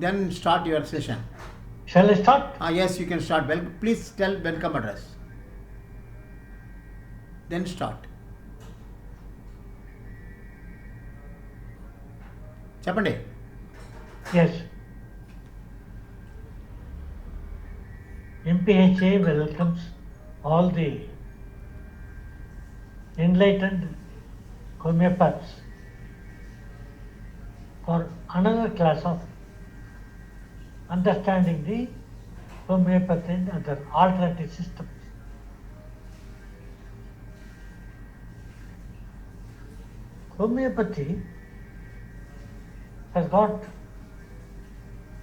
then start your session. Shall I start? Yes, you can start. Please tell welcome address. Then start. చెప్పండి. Yes. MPHA welcomes all the enlightened homeopaths for another class of understanding the homeopathy and other alternative systems. Homeopathy has got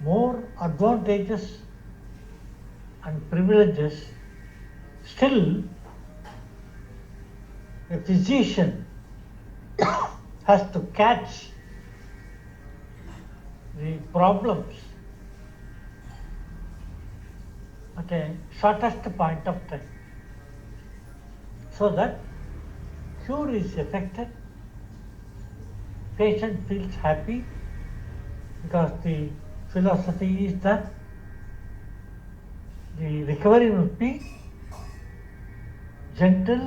more advantages and privileges. Still, a physician has to catch the problems at a shortest point of time, so that cure is effected, patient feels happy, because the philosophy is that the recovery must be gentle,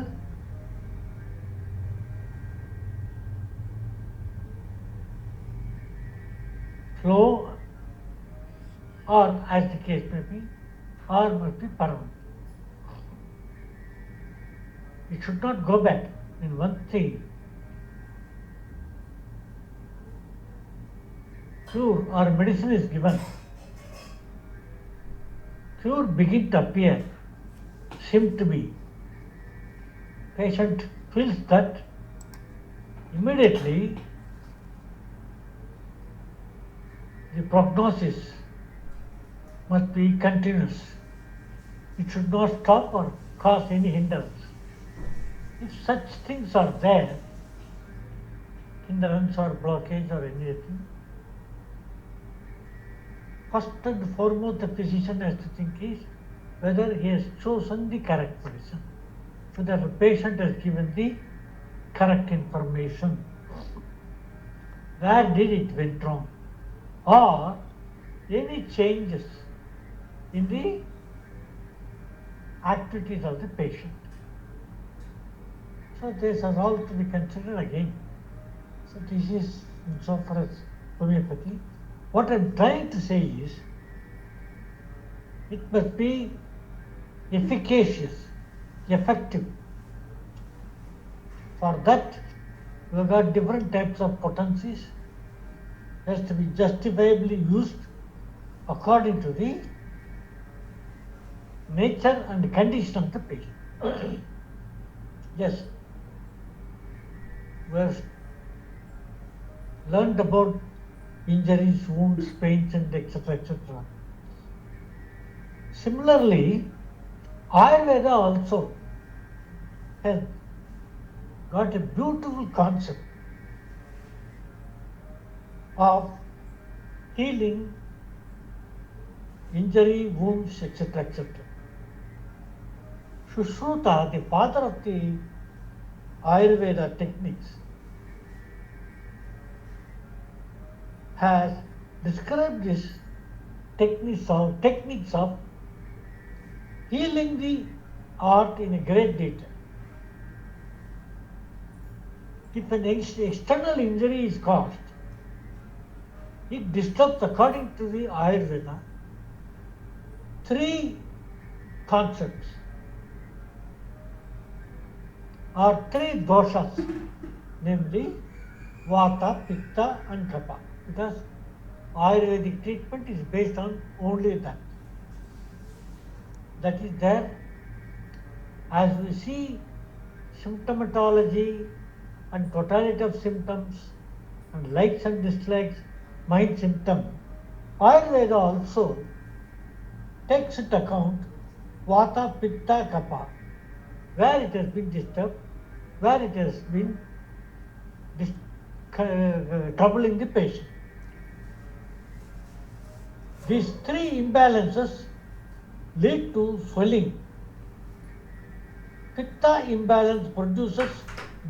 slow, or as the case may be, or must be permanent. It should not go back in one thing. Cure or medicine is given. Cure begins to appear, seem to be. Patient feels that immediately the prognosis must be continuous. It should not stop or cause any hindrance. If such things are there, hindrance or blockage or anything, first and foremost the physician has to think is whether he has chosen the correct medicine, whether the patient has given the correct information, where did it went wrong, or any changes in the activities of the patient. So these are all to be considered again. So this is so far as homeopathy. What I am trying to say is, it must be efficacious, effective. For that, we have got different types of potencies. Has to be justifiably used according to the nature and condition of the patient. Yes, we have learned about injuries, wounds, pains, and etc. etc. Similarly, Ayurveda also has got a beautiful concept of healing injury, wounds, etc. etc. Sushruta, the father of the Ayurveda techniques, has described this techniques of healing the art in a great detail. If an external injury is caused, it disturbs, according to the Ayurveda, three concepts or three doshas, namely Vata, Pitta and Kapha, because Ayurvedic treatment is based on only that. That is there. As we see symptomatology and totality of symptoms and likes and dislikes, mind symptom, Ayurveda also takes into account Vata, Pitta, Kapha, where it has been disturbed, where it has been troubling the patient. These three imbalances lead to swelling. Pitta imbalance produces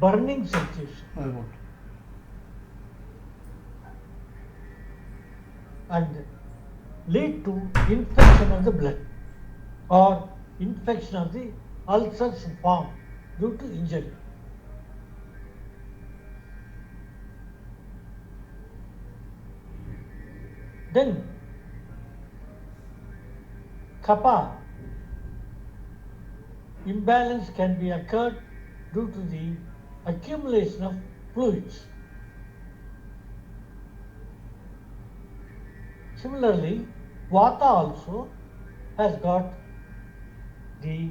burning sensation. And lead to infection of the blood or infection of the ulcers formed due to injury. Then kapha imbalance can be occurred due to the accumulation of fluids. Similarly, vata also has got the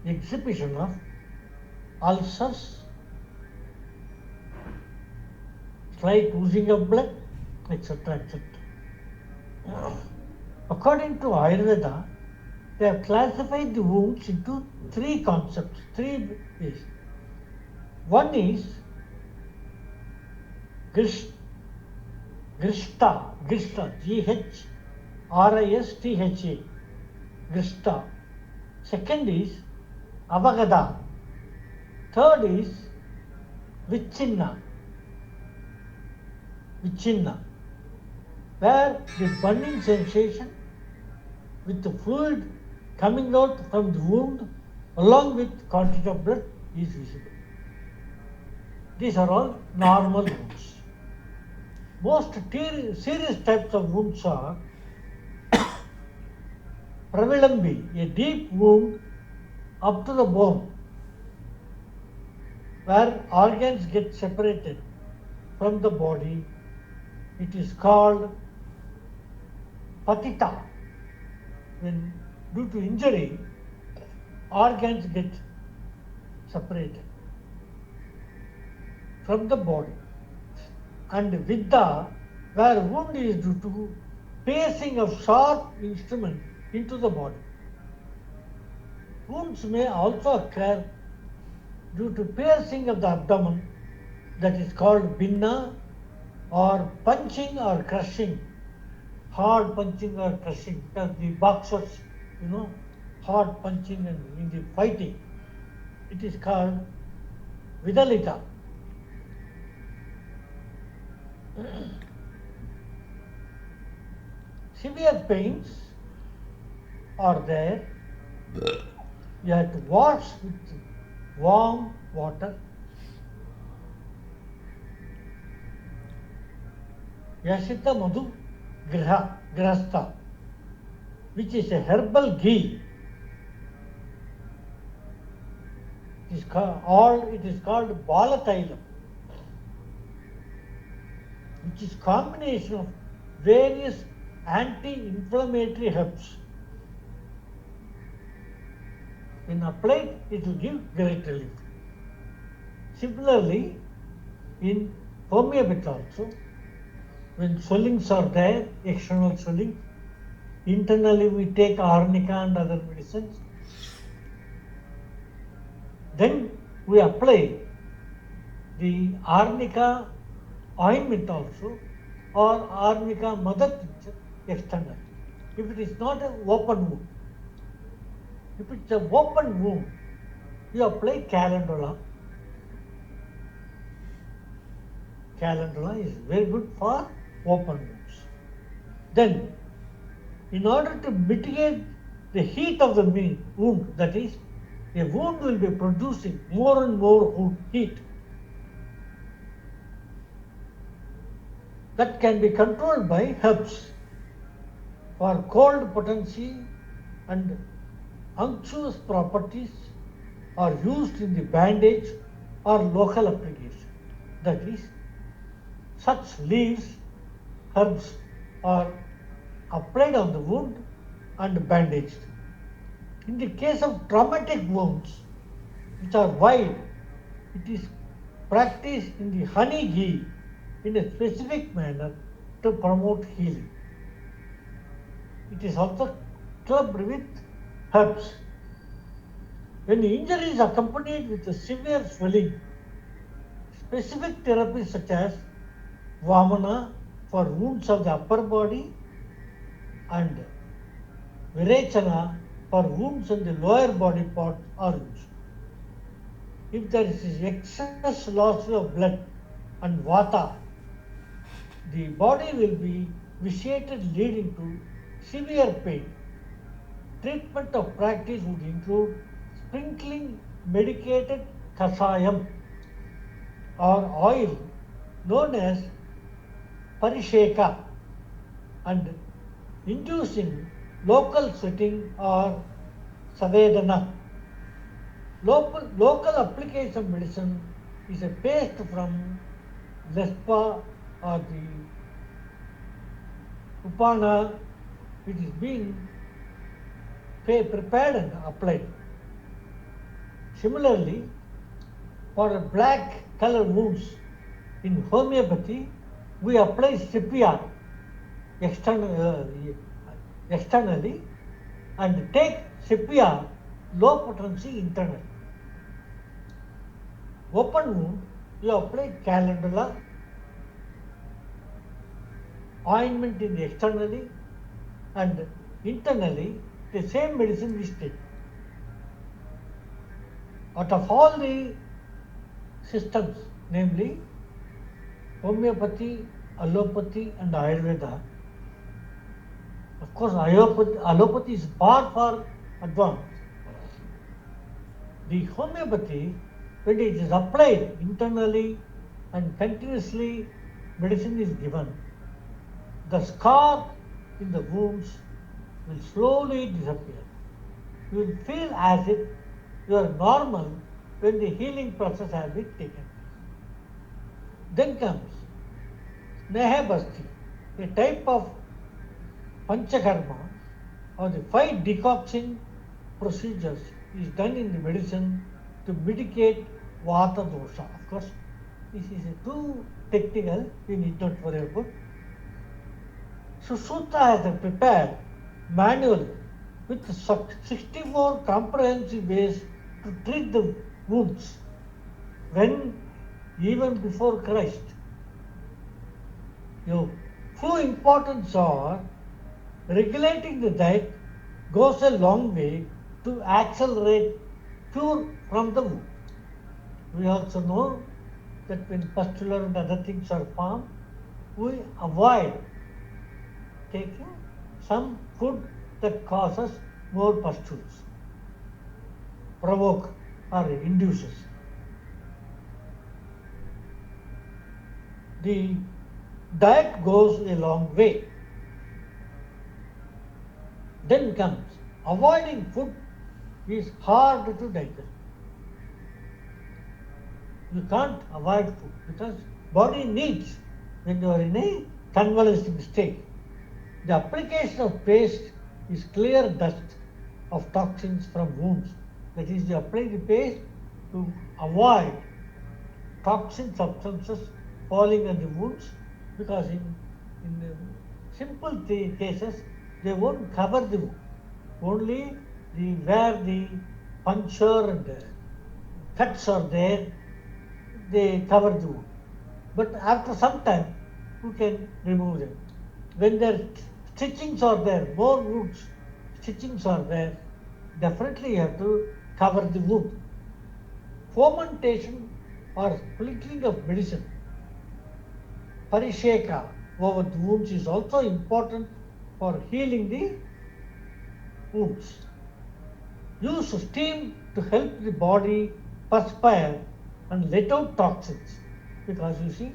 exhibition of ulcers, slight oozing of blood, etc. etc. According to Ayurveda, they have classified the wounds into three concepts, three ways. One is Grishta, Gristha, Grishta. Second is Avagada. Third is Vichinna, where the burning sensation with the fluid coming out from the wound along with quantity of blood is visible. These are all normal wounds. Most serious types of wounds are Pravilambi, a deep wound up to the bone, where organs get separated from the body. It is called Patita. When due to injury, organs get separated from the body. And Vidya, where wound is due to piercing of sharp instrument into the body. Wounds may also occur due to piercing of the abdomen, that is called binna, or punching or crushing, hard punching or crushing. The boxers, hard punching and in the fighting, it is called vidalita. Severe pains are there. You have to wash with warm water. Yashita Madhu Grasta, which is a herbal ghee. It is called Balatailam, which is combination of various anti-inflammatory herbs. When applied, it will give great relief. Similarly, in homeopathy also, when swellings are there, external swelling, internally we take arnica and other medicines. Then we apply the arnica ointment also, or arnica mother tincture external. If it is not an open wound, if it's an open wound, you apply calendula. Calendula is very good for open wounds. Then, in order to mitigate the heat of the wound, that is, a wound will be producing more and more heat. That can be controlled by herbs for cold potency and unctuous properties are used in the bandage or local application. That is, such leaves, herbs are applied on the wound and bandaged. In the case of traumatic wounds, which are wide, it is practiced in the honey ghee in a specific manner to promote healing. It is also clubbed with herbs. When the injury is accompanied with a severe swelling, specific therapies such as Vamana for wounds of the upper body and Virechana for wounds in the lower body part are used. If there is excess loss of blood and vata, the body will be vitiated leading to severe pain. Treatment of practice would include sprinkling medicated kasayam or oil known as parisheka and inducing local sweating or savedana. Local application of medicine is a paste from lespa or the upana, which is being prepared and applied. Similarly, for black color wounds in homeopathy, we apply Cipia externally and take Cipia low potency internally. Open wound, you apply calendula, ointment in externally and internally the same medicine is taken. Out of all the systems, namely homeopathy, allopathy and Ayurveda, of course allopathy is far advanced. The homeopathy, when it is applied internally and continuously medicine is given, the scar in the wounds will slowly disappear. You will feel as if you are normal when the healing process has been taken place. Then comes Nehabasti, a type of Panchakarma or the 5 decoction procedures is done in the medicine to mitigate Vata dosha. Of course, this is too technical, we need not worry about. Sushruta has a prepared manual with 64 comprehensive ways to treat the wounds when even before Christ. Few importance are regulating the diet goes a long way to accelerate cure from the wound. We also know that when pustular and other things are formed, we avoid taking some food that causes more pustules, provoke or induces. The diet goes a long way. Then comes avoiding food is hard to digest. You can't avoid food because body needs when you are in a convalescing state. The application of paste is clear dust of toxins from wounds. That is, you apply the paste to avoid toxin substances falling on the wounds, because in simple cases they won't cover the wound. Only where the puncture and cuts are there, they cover the wound. But after some time, you can remove them. When their stitchings are there, more wounds, stitchings are there, definitely you have to cover the wound. Fomentation or sprinkling of medicine, parisheka, over the wounds is also important for healing the wounds. Use steam to help the body perspire and let out toxins, because you see,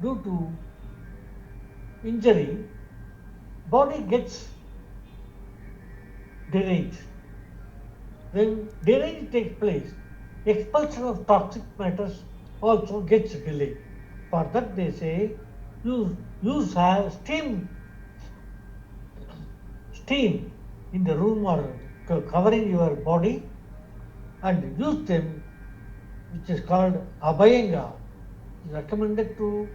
due to injury, body gets deranged. When deranged takes place, expulsion of toxic matters also gets delayed. For that they say, use steam in the room or covering your body, and use them, which is called abhayanga, is recommended to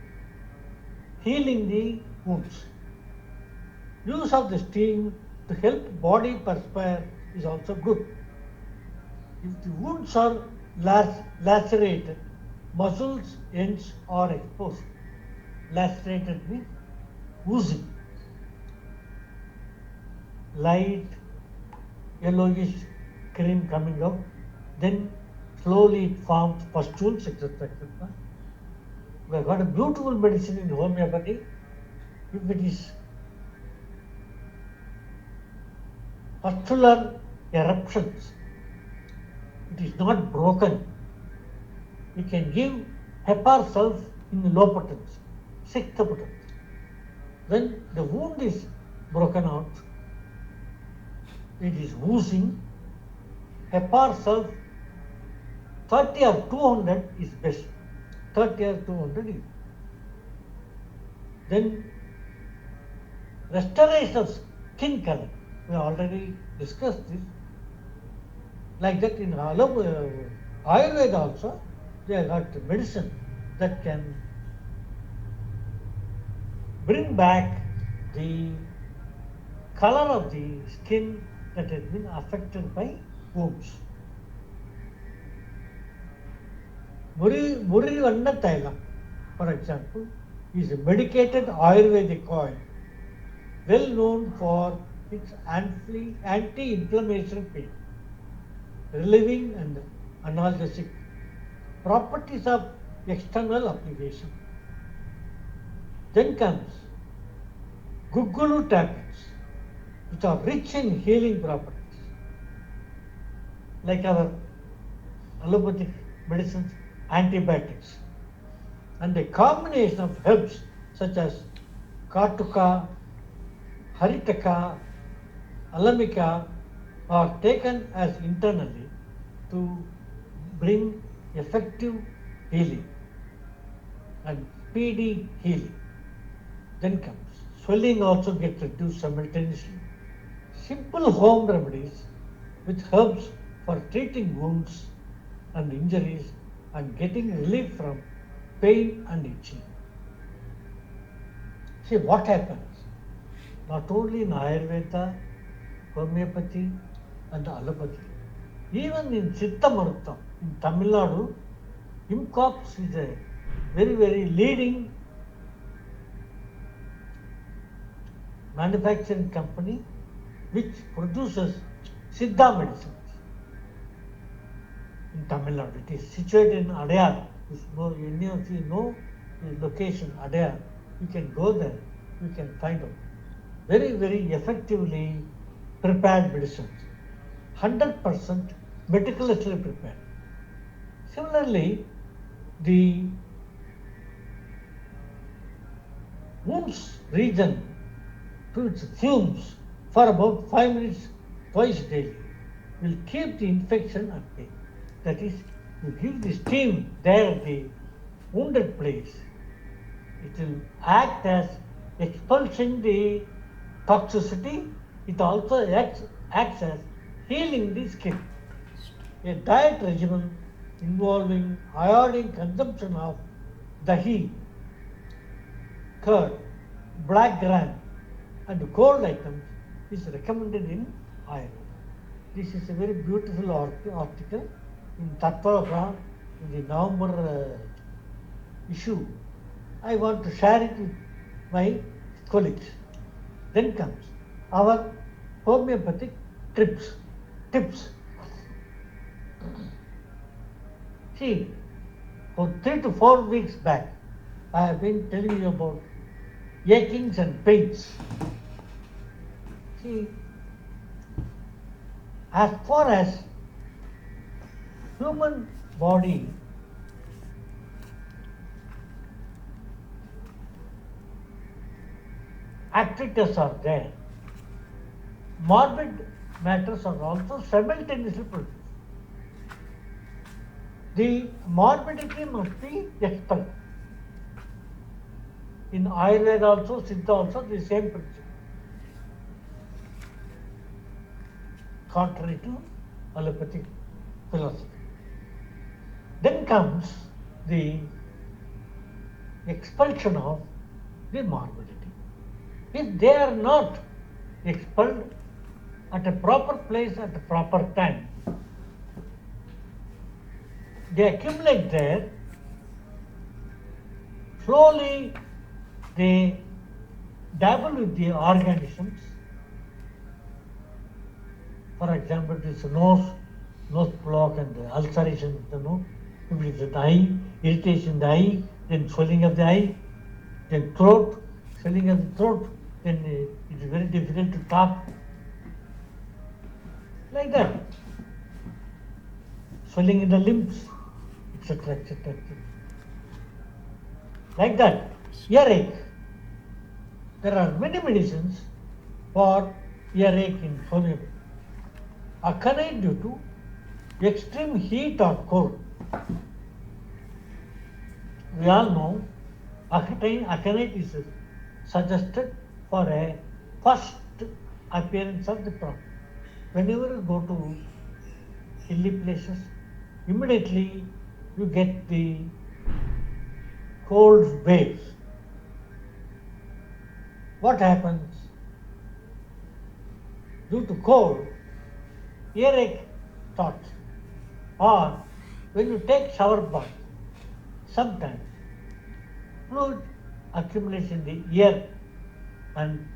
healing the wounds. Use of the steam to help body perspire is also good. If the wounds are lacerated, muscles ends are exposed. Lacerated means oozing. Light yellowish cream coming out, then slowly it forms pustules, etc. etc. We have got a beautiful medicine in homeopathy. If it is pustular eruptions. It is not broken. We can give heparin sulf in low potency, 6th potency. When the wound is broken out, it is oozing, heparin sulf 30 or 200 is best. 30 or 200 is. Then restoration of skin color. We already discussed this. Like that in Ayurveda also, they have got medicine that can bring back the color of the skin that has been affected by wounds. Murivanna Thailam, for example, is a medicated Ayurvedic oil, well known for its anti-inflammatory pain, relieving and analgesic properties of external application. Then comes Gugulu tablets, which are rich in healing properties, like our allopathic medicines, antibiotics, and a combination of herbs such as Katuka, Haritaka, Alamika are taken as internally to bring effective healing and speedy healing. Then comes swelling also gets reduced simultaneously. Simple home remedies with herbs for treating wounds and injuries and getting relief from pain and itching. See what happens, not only in Ayurveda, homeopathy and allopathy, even in Siddha Marutam, in Tamil Nadu, IMCOPS is a very leading manufacturing company which produces Siddha medicines in Tamil Nadu. It is situated in Adyar. If any of you know the location, Adyar, you can go there, you can find out. Very effectively prepared medicines, 100% meticulously prepared. Similarly, the wounds region to its fumes for about 5 minutes twice daily will keep the infection at bay. That is, you give the steam there at the wounded place, it will act as expulsing the toxicity. It also acts as healing the skin. A diet regimen involving iodine consumption of dahi, curd, black gram and cold items is recommended in Ayurveda. This is a very beautiful article in Tattva in the November issue. I want to share it with my colleagues. Then comes our homeopathic tips. See, for 3 to 4 weeks back, I have been telling you about achings and pains. See, as far as human body activities are there, morbid matters are also simultaneously produced. The morbidity must be expelled. In Ayurveda also, Siddha also, the same principle. Contrary to allopathic philosophy. Then comes the expulsion of the morbidity. If they are not expelled at a proper place at a proper time, they accumulate there, slowly they dabble with the organisms. For example, this nose block and the ulceration of the nose. If it is the eye, irritation in the eye, then swelling of the eye, then throat, swelling of the throat, then it is very difficult to talk. like that. Swelling in the limbs, etc., etc., etc. Like that. Earache. There are many medicines for earache in homeopathy. Aconite due to extreme heat or cold. We all know aconite is suggested for a first appearance of the problem. Whenever you go to hilly places, immediately you get the cold waves. What happens? Due to cold, earache starts. Or when you take shower bath, sometimes fluid accumulates in the ear and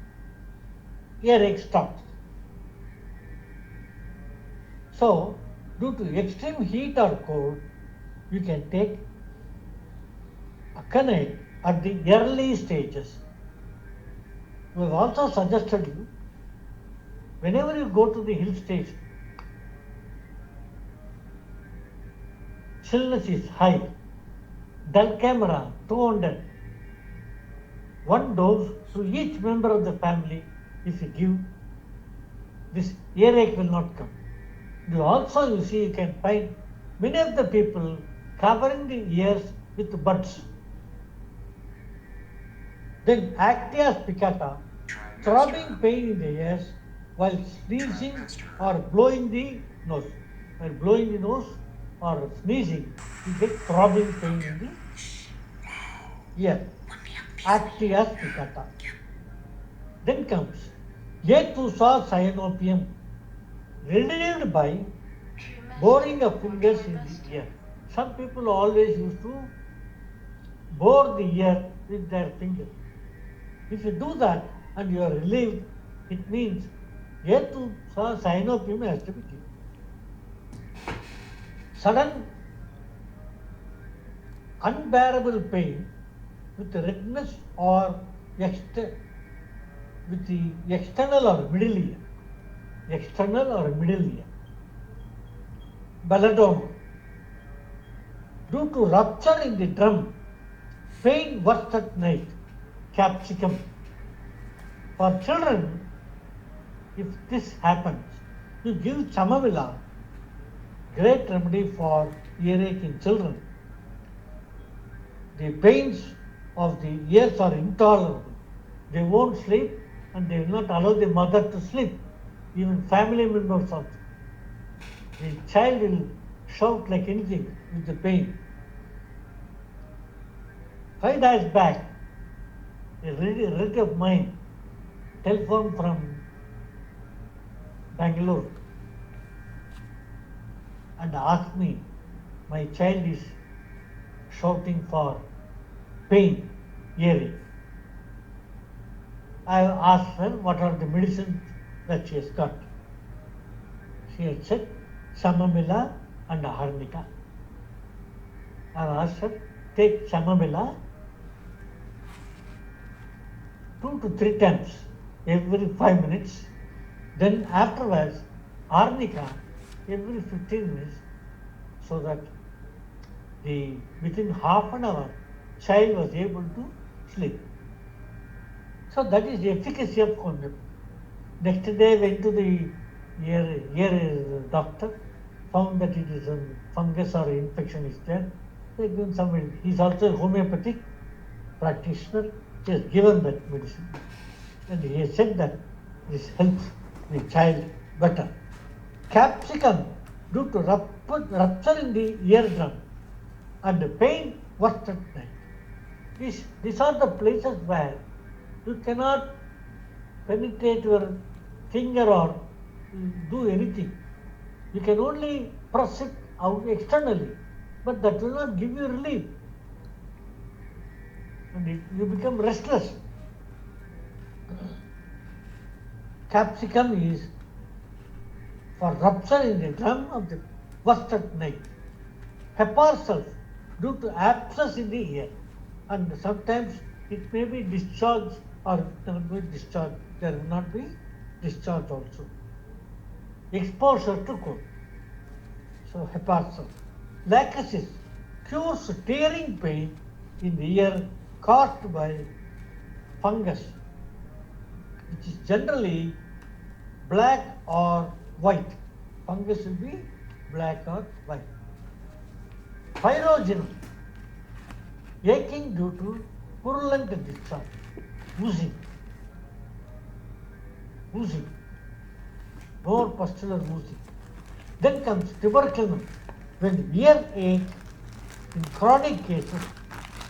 earache stops. So, due to extreme heat or cold, you can take aconite at the early stages. We have also suggested you, whenever you go to the hill station, chillness is high, Dulcamara 200, one dose to each member of the family. If you give, this earache will not come. You also, you see, you can find many of the people covering the ears with buds. Then Actias piccata, throbbing pain in the ears while sneezing or blowing the nose. While blowing the nose or sneezing, you get throbbing pain in the ear. Actias piccata. Then comes Yetusa cyanopium, relieved by boring of fingers in the ear. Some people always used to bore the ear with their fingers. If you do that and you are relieved, it means Yetusa cyanopium has to be given. Sudden unbearable pain with redness or with the external or middle ear. External or middle ear. Belladonna. Due to rupture in the drum, pain worst at night. Capsicum. For children, if this happens, you give chamomilla, great remedy for earache in children. The pains of the ears are intolerable. They won't sleep and they will not allow the mother to sleep, even family members also. The child will shout like anything with the pain. 5 days back, a relative of mine telephoned from Bangalore and asked me, my child is shouting for pain, earache. I asked her what are the medicines that she has got. She had said chamomilla and arnica. I asked her, take chamomilla 2 to 3 times every 5 minutes. Then afterwards, arnica every 15 minutes, so that within half an hour, child was able to sleep. So that is the efficacy of homeopathy. Next day I went to the ear doctor, found that it is a fungus or infection is there. They given some medicine. He is also a homeopathic practitioner. He has given that medicine. And he has said that this helps the child better. Capsicum due to rupture in the eardrum and pain worst at night. These are the places where you cannot penetrate your finger or do anything. You can only press it out externally, but that will not give you relief. And you become restless. Capsicum is for rupture in the drum of the worst at night. Pepper sulf due to abscess in the ear, and sometimes it may be discharged or it not be discharged. There will not be discharge also. exposure to cold. So hepatosal. Lachesis cures tearing pain in the ear caused by fungus, which is generally black or white. Fungus will be black or white. Pyrogenum, aching due to purulent discharge, oozing, more pustular oozing. Then comes tuberculum, when ear ache in chronic cases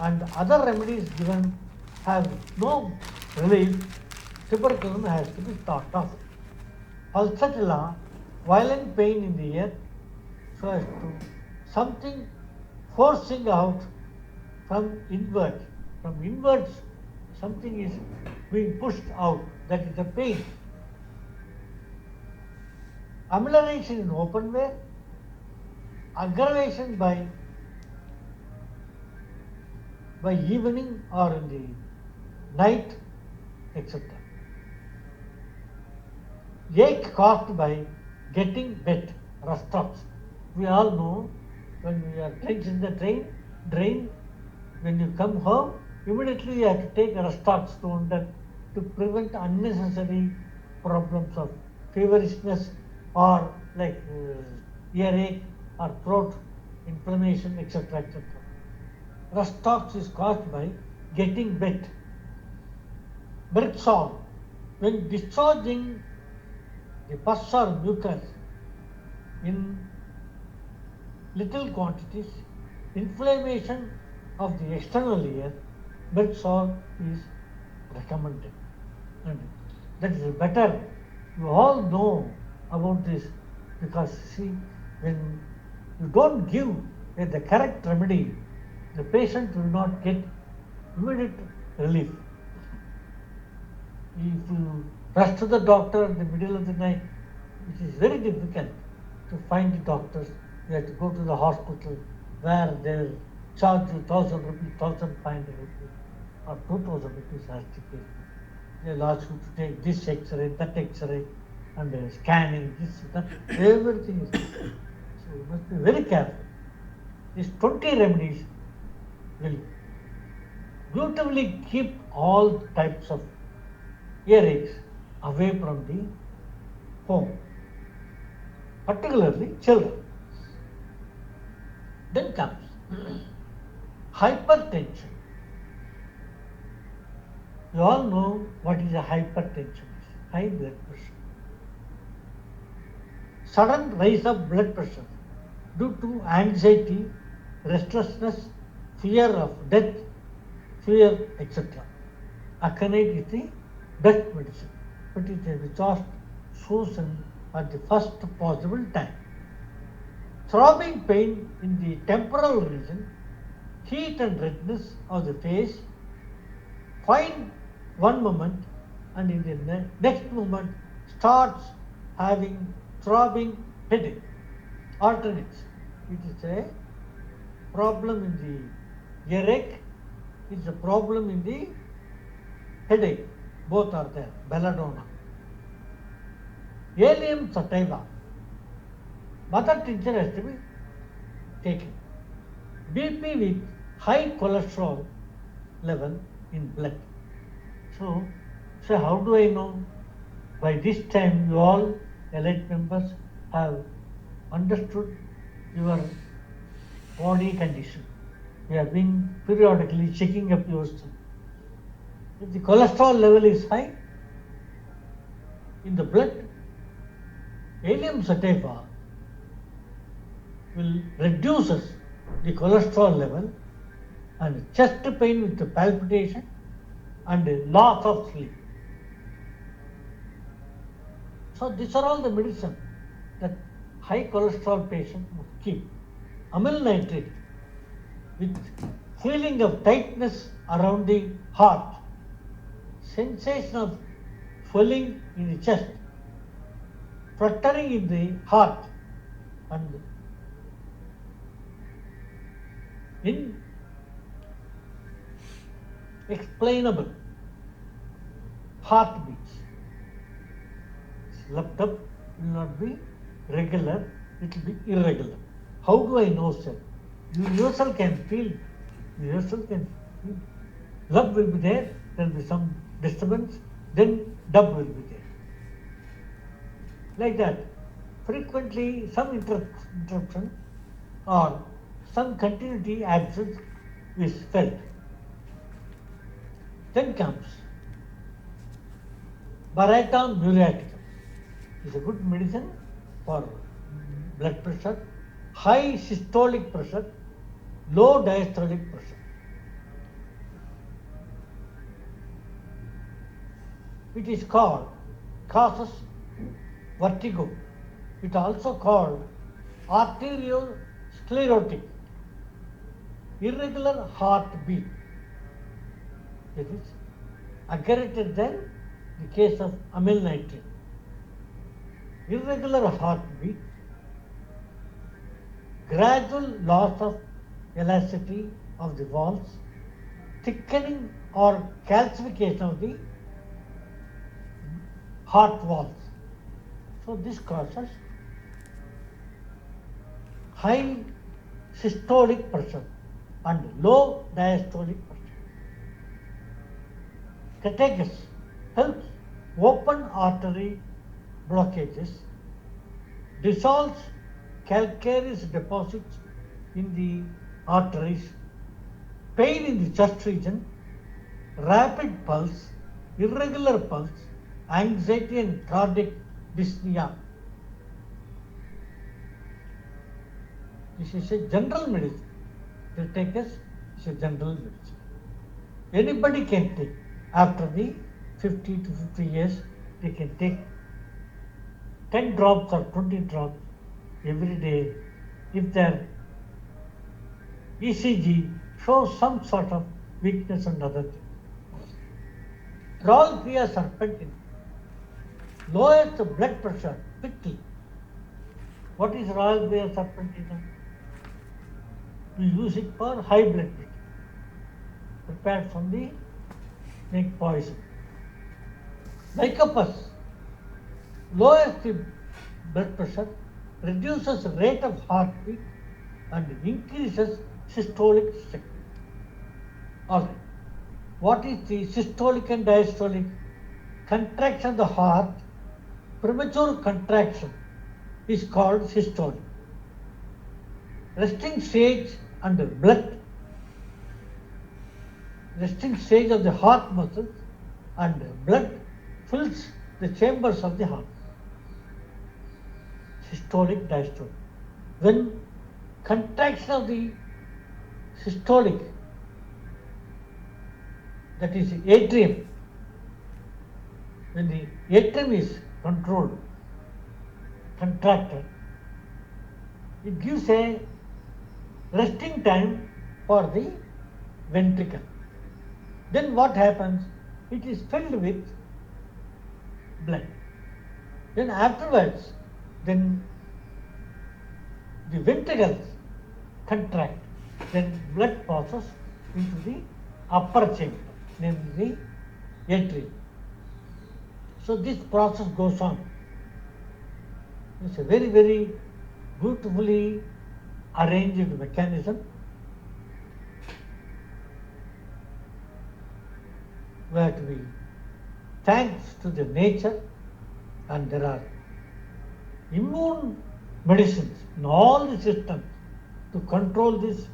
and other remedies given have no relief, tuberculum has to be thought of. Pulsatilla, violent pain in the ear, so as to something forcing out from inward. From inwards, something is being pushed out, that is the pain. Amelioration in open way, aggravation by evening or in the night, etc. Ache caused by getting wet, rust-ups. We all know when we are drenched in the drain, when you come home, immediately you have to take a rust-up stone to prevent unnecessary problems of feverishness or like earache or throat inflammation, etc. etc. Rust-ox is caused by getting wet. Bergson, when discharging the pus or mucus in little quantities, inflammation of the external ear, Bergson is recommended. And that is better. You all know about this because see, when you don't give the correct remedy, the patient will not get immediate relief. If you rush to the doctor in the middle of the night, it is very difficult to find the doctors. You have to go to the hospital where they will charge you 1,000 rupees, 1,500 rupees or 2,000 rupees as the case. They will ask you to take this X-ray, that X-ray and scanning, this, that, everything is. So you must be very careful. These 20 remedies will beautifully keep all types of earaches away from the home, particularly children. Then comes hypertension. You all know what is a hypertension, high blood pressure. Sudden rise of blood pressure due to anxiety, restlessness, fear of death, fear, etc. Aconite is the best medicine, but it is just chosen at the first possible time. Throbbing pain in the temporal region, heat and redness of the face, fine one moment and in the next moment starts having throbbing headache. Alternates. It is a problem in the earache, it is a problem in the headache. Both are there. Belladonna. Allium sativa. Mother tincture has to be taken. BP with high cholesterol level in blood. So how do I know? By this time, you all elite members have understood your body condition. You have been periodically checking up yourself. If the cholesterol level is high in the blood, allium sativa will reduces the cholesterol level and chest pain with the palpitation and loss of sleep. So these are all the medicine that high cholesterol patient must keep. Amyl nitrate with feeling of tightness around the heart, sensation of swelling in the chest, fluttering in the heart, and inexplainable heartbeats. It's leapt up will not be regular, it will be irregular. How do I know, sir? You yourself can feel. You yourself can feel. Love will be there, there will be some disturbance, then dub will be there. Like that. Frequently, some interruption or some continuity absence is felt. Then comes Baratam muriaticum. It's a good medicine for blood pressure, high systolic pressure, low diastolic pressure. It is causes vertigo. It also called arteriosclerotic, irregular heartbeat. It is aggravated than the case of amylnitrate. Irregular heartbeat, gradual loss of elasticity of the walls, thickening or calcification of the heart walls. So this causes high systolic pressure and low diastolic pressure. Catechus helps open artery blockages, dissolves calcareous deposits in the arteries, pain in the chest region, rapid pulse, irregular pulse, anxiety and cardiac dyspnea. This is a general medicine. Critaicus is a general medicine. Anybody can take. After the 50 to 50 years, they can take 10 drops or 20 drops every day if their ECG shows some sort of weakness and other things. Rolfia serpentin lowers the blood pressure quickly. What is Rolfia serpentina? We use it for high blood pressure, prepared from the snake poison. Lycopus lowers the blood pressure, reduces the rate of heartbeat, and increases systolic strength. Alright. What is the systolic and diastolic? Contraction of the heart, premature contraction is called systolic. Resting stage and blood, resting stage of the heart muscles and blood fills the chambers of the heart. Systolic, diastolic. When contraction of the systolic, that is atrium, when the atrium is controlled, contracted, it gives a resting time for the ventricle. Then what happens? It is filled with blood. Then afterwards, then the ventricles contract. Then blood passes into the upper chamber, namely the atrium. So this process goes on. It's a very, very beautifully arranged mechanism where to be thanks to the nature, and there are immune medicines in all the systems to control this,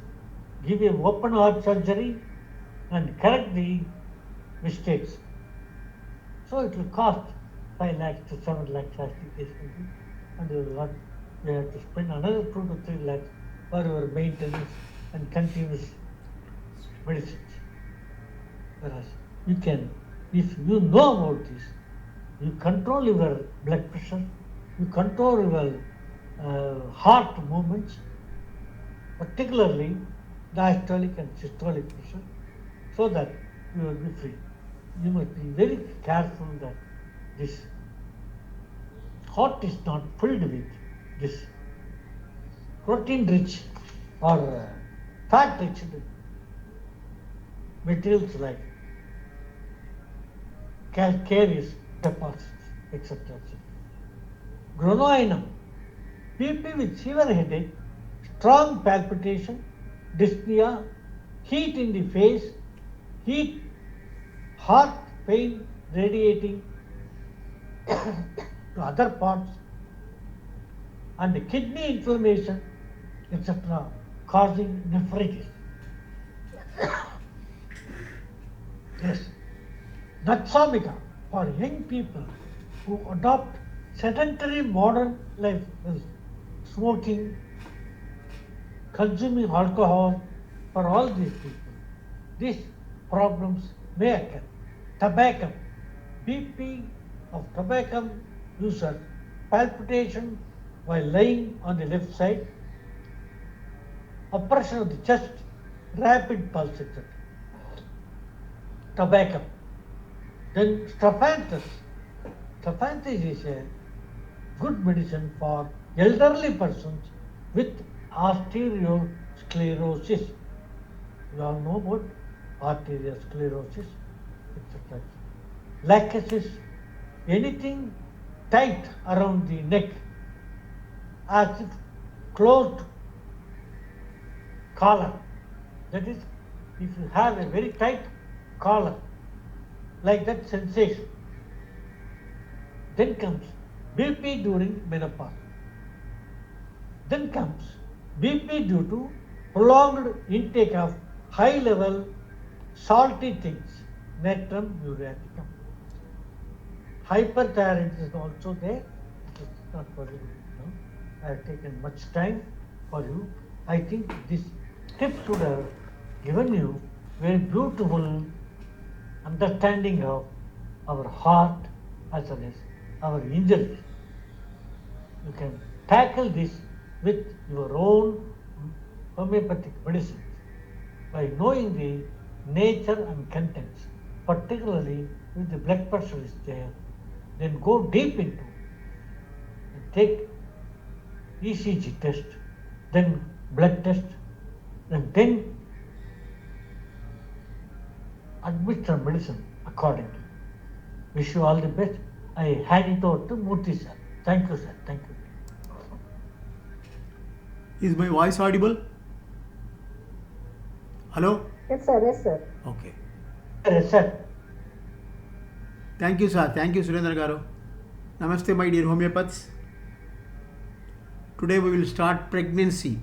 give a open heart surgery and correct the mistakes. So it will cost 5 lakhs to 7 lakhs as the case may be, and you have to spend another 2 to 3 lakhs for your maintenance and continuous medicines. Whereas you can, if you know about this, you control your blood pressure, you control your heart movements, particularly diastolic and systolic pressure, so that you will be free. You must be very careful that this heart is not filled with this protein rich or fat rich materials like calcareous deposits, etc. etc. Gronoinum. BP with severe headache, strong palpitation, dyspnea, heat in the face, heat, heart pain radiating to other parts, and kidney inflammation, etc., causing nephritis. Yes. Natsamika for young people who adopt sedentary modern life, smoking, consuming alcohol, for all these people, these problems may occur. Tobacco, BP of tobacco user, palpitation while lying on the left side, oppression of the chest, rapid pulse, etc. Tobacco. Then strophanthus. Strophanthus is a good medicine for elderly persons with arteriosclerosis. You all know about arteriosclerosis, etc. Lachesis, anything tight around the neck, as if closed collar. That is, if you have a very tight collar, like that sensation. Then comes BP during menopause. Then comes BP due to prolonged intake of high level salty things, natrum muriaticum. Hyperthyroidism is also there. It's not possible now. I have taken much time for you. I think this tip should have given you very beautiful understanding of our heart as well as our injuries. You can tackle this with your own homeopathic medicines by knowing the nature and contents, particularly if the blood pressure is there. Then go deep into and take ECG test, then blood test, and then administer medicine accordingly. Wish you all the best. I hand it over to Murthy sir. Thank you, sir. Thank you. Is my voice audible? Hello? Yes, sir. Yes, sir. Okay. Yes, sir. Thank you, sir. Thank you, Surendra Garu. Namaste, my dear homeopaths. Today we will start pregnancy.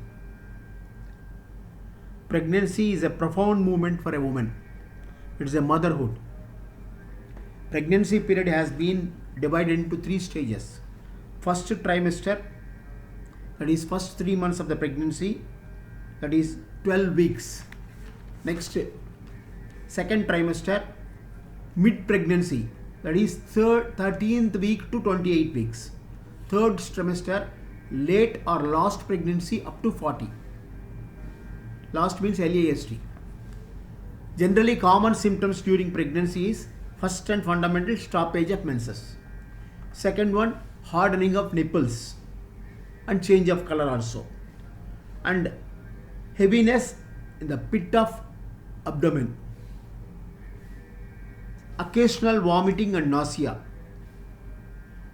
Pregnancy is a profound moment for a woman. It is a motherhood. Pregnancy period has been divided into 3 stages. First trimester, that is first 3 months of the pregnancy, that is 12 weeks. Next, second trimester, mid pregnancy, that is 13th week to 28 weeks. Third trimester, late or last pregnancy up to 40. Last means LAST. Generally, common symptoms during pregnancy is first and fundamental stoppage of menses. Second one, hardening of nipples and change of color also. And heaviness in the pit of abdomen. Occasional vomiting and nausea.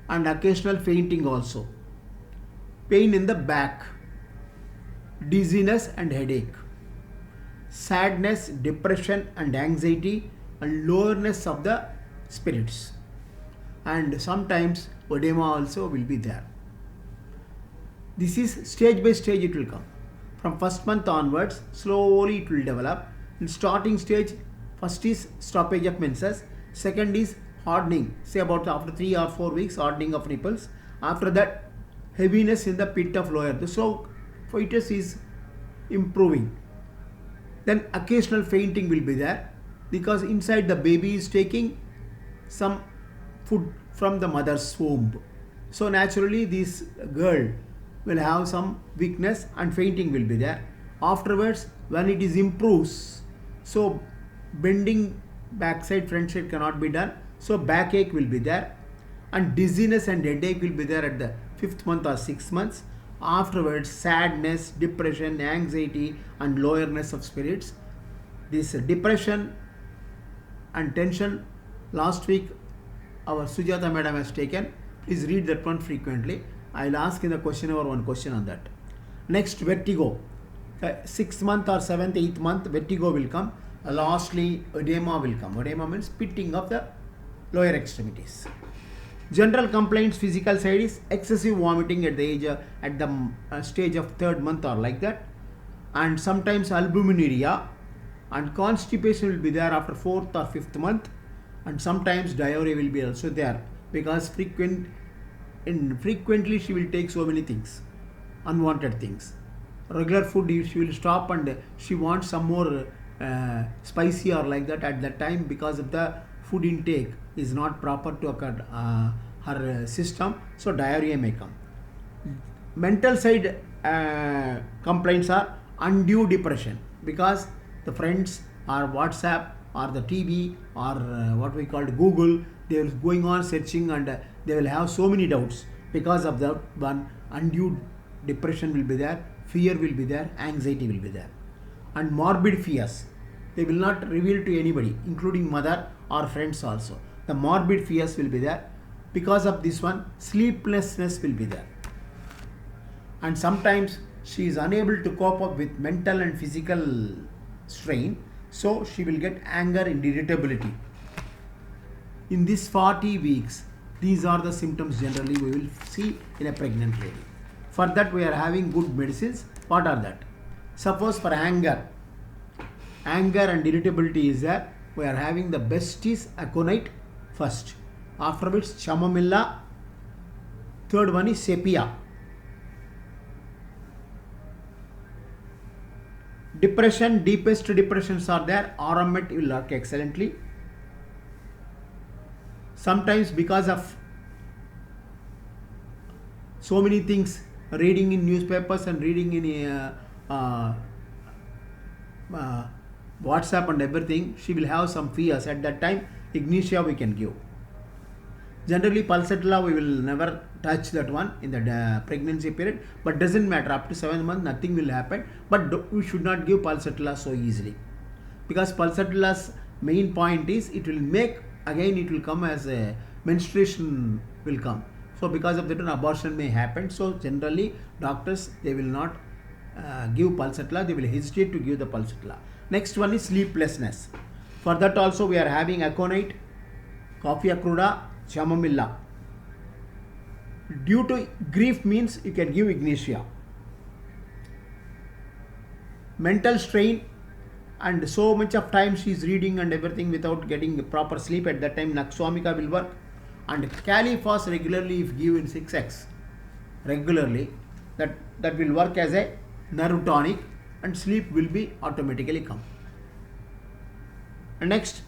And occasional fainting also. Pain in the back. Dizziness and headache. Sadness, depression and anxiety and lowerness of the spirits. And sometimes edema also will be there. This is stage by stage it will come. From first month onwards, slowly it will develop. In starting stage, first is stoppage of menses. Second is hardening. Say about after 3 or 4 weeks, hardening of nipples. After that, heaviness in the pit of lower. So, fetus is improving. Then occasional fainting will be there because inside the baby is taking some food from the mother's womb. So naturally this girl will have some weakness and fainting will be there. Afterwards, when it is improves, so bending backside, front side cannot be done. So backache will be there and dizziness and headache will be there at the 5th month or 6 months. Afterwards, sadness, depression, anxiety and lowerness of spirits. This depression and tension last week our Sujata madam has taken. Please read that one frequently. I'll ask in the question over one question on that. Next, vertigo. 6th month or 7th, 8th month, vertigo will come. Lastly, edema will come. Edema means pitting of the lower extremities. General complaints, physical side is excessive vomiting at the age at the stage of 3rd month or like that, and sometimes albuminuria, and constipation will be there after 4th or 5th month, and sometimes diarrhea will be also there because frequently she will take so many things, unwanted things. Regular food she will stop and she wants some more spicy or like that at that time because of the food intake is not proper to her system, so diarrhea may come. Mental side complaints are undue depression because the friends or WhatsApp or the TV or what we call Google, they will going on searching and they will have so many doubts because of the one. Undue depression will be there, fear will be there, anxiety will be there, and morbid fears. They will not reveal to anybody, including mother or friends also. The morbid fears will be there. Because of this one, sleeplessness will be there. And sometimes she is unable to cope up with mental and physical strain, so she will get anger and irritability. In these 40 weeks, these are the symptoms generally we will see in a pregnant lady. For that we are having good medicines. What are that? Suppose for anger and irritability is there, we are having the best is aconite first, after which chamomilla, third one is sepia. Depression, deepest depressions are there, Aramet will work excellently. Sometimes because of so many things, reading in newspapers and reading in WhatsApp and everything, she will have some fears. At that time, ignitia we can give. Generally, pulsatilla we will never touch that one in the pregnancy period, but doesn't matter, up to 7th month nothing will happen, but we should not give pulsatilla so easily, because pulsatilla's main point is it will make, again it will come as a menstruation will come, so because of that an abortion may happen. So generally doctors, they will not give pulsatilla, they will hesitate to give the pulsatilla. Next one is sleeplessness. For that also we are having aconite, coffea cruda, chamomilla. Due to grief means you can give ignitia. Mental strain and so much of time she is reading and everything without getting proper sleep, at that time Naxwamika will work. And Califos regularly if given 6x regularly, that will work as a nerve tonic and sleep will be automatically come. And next,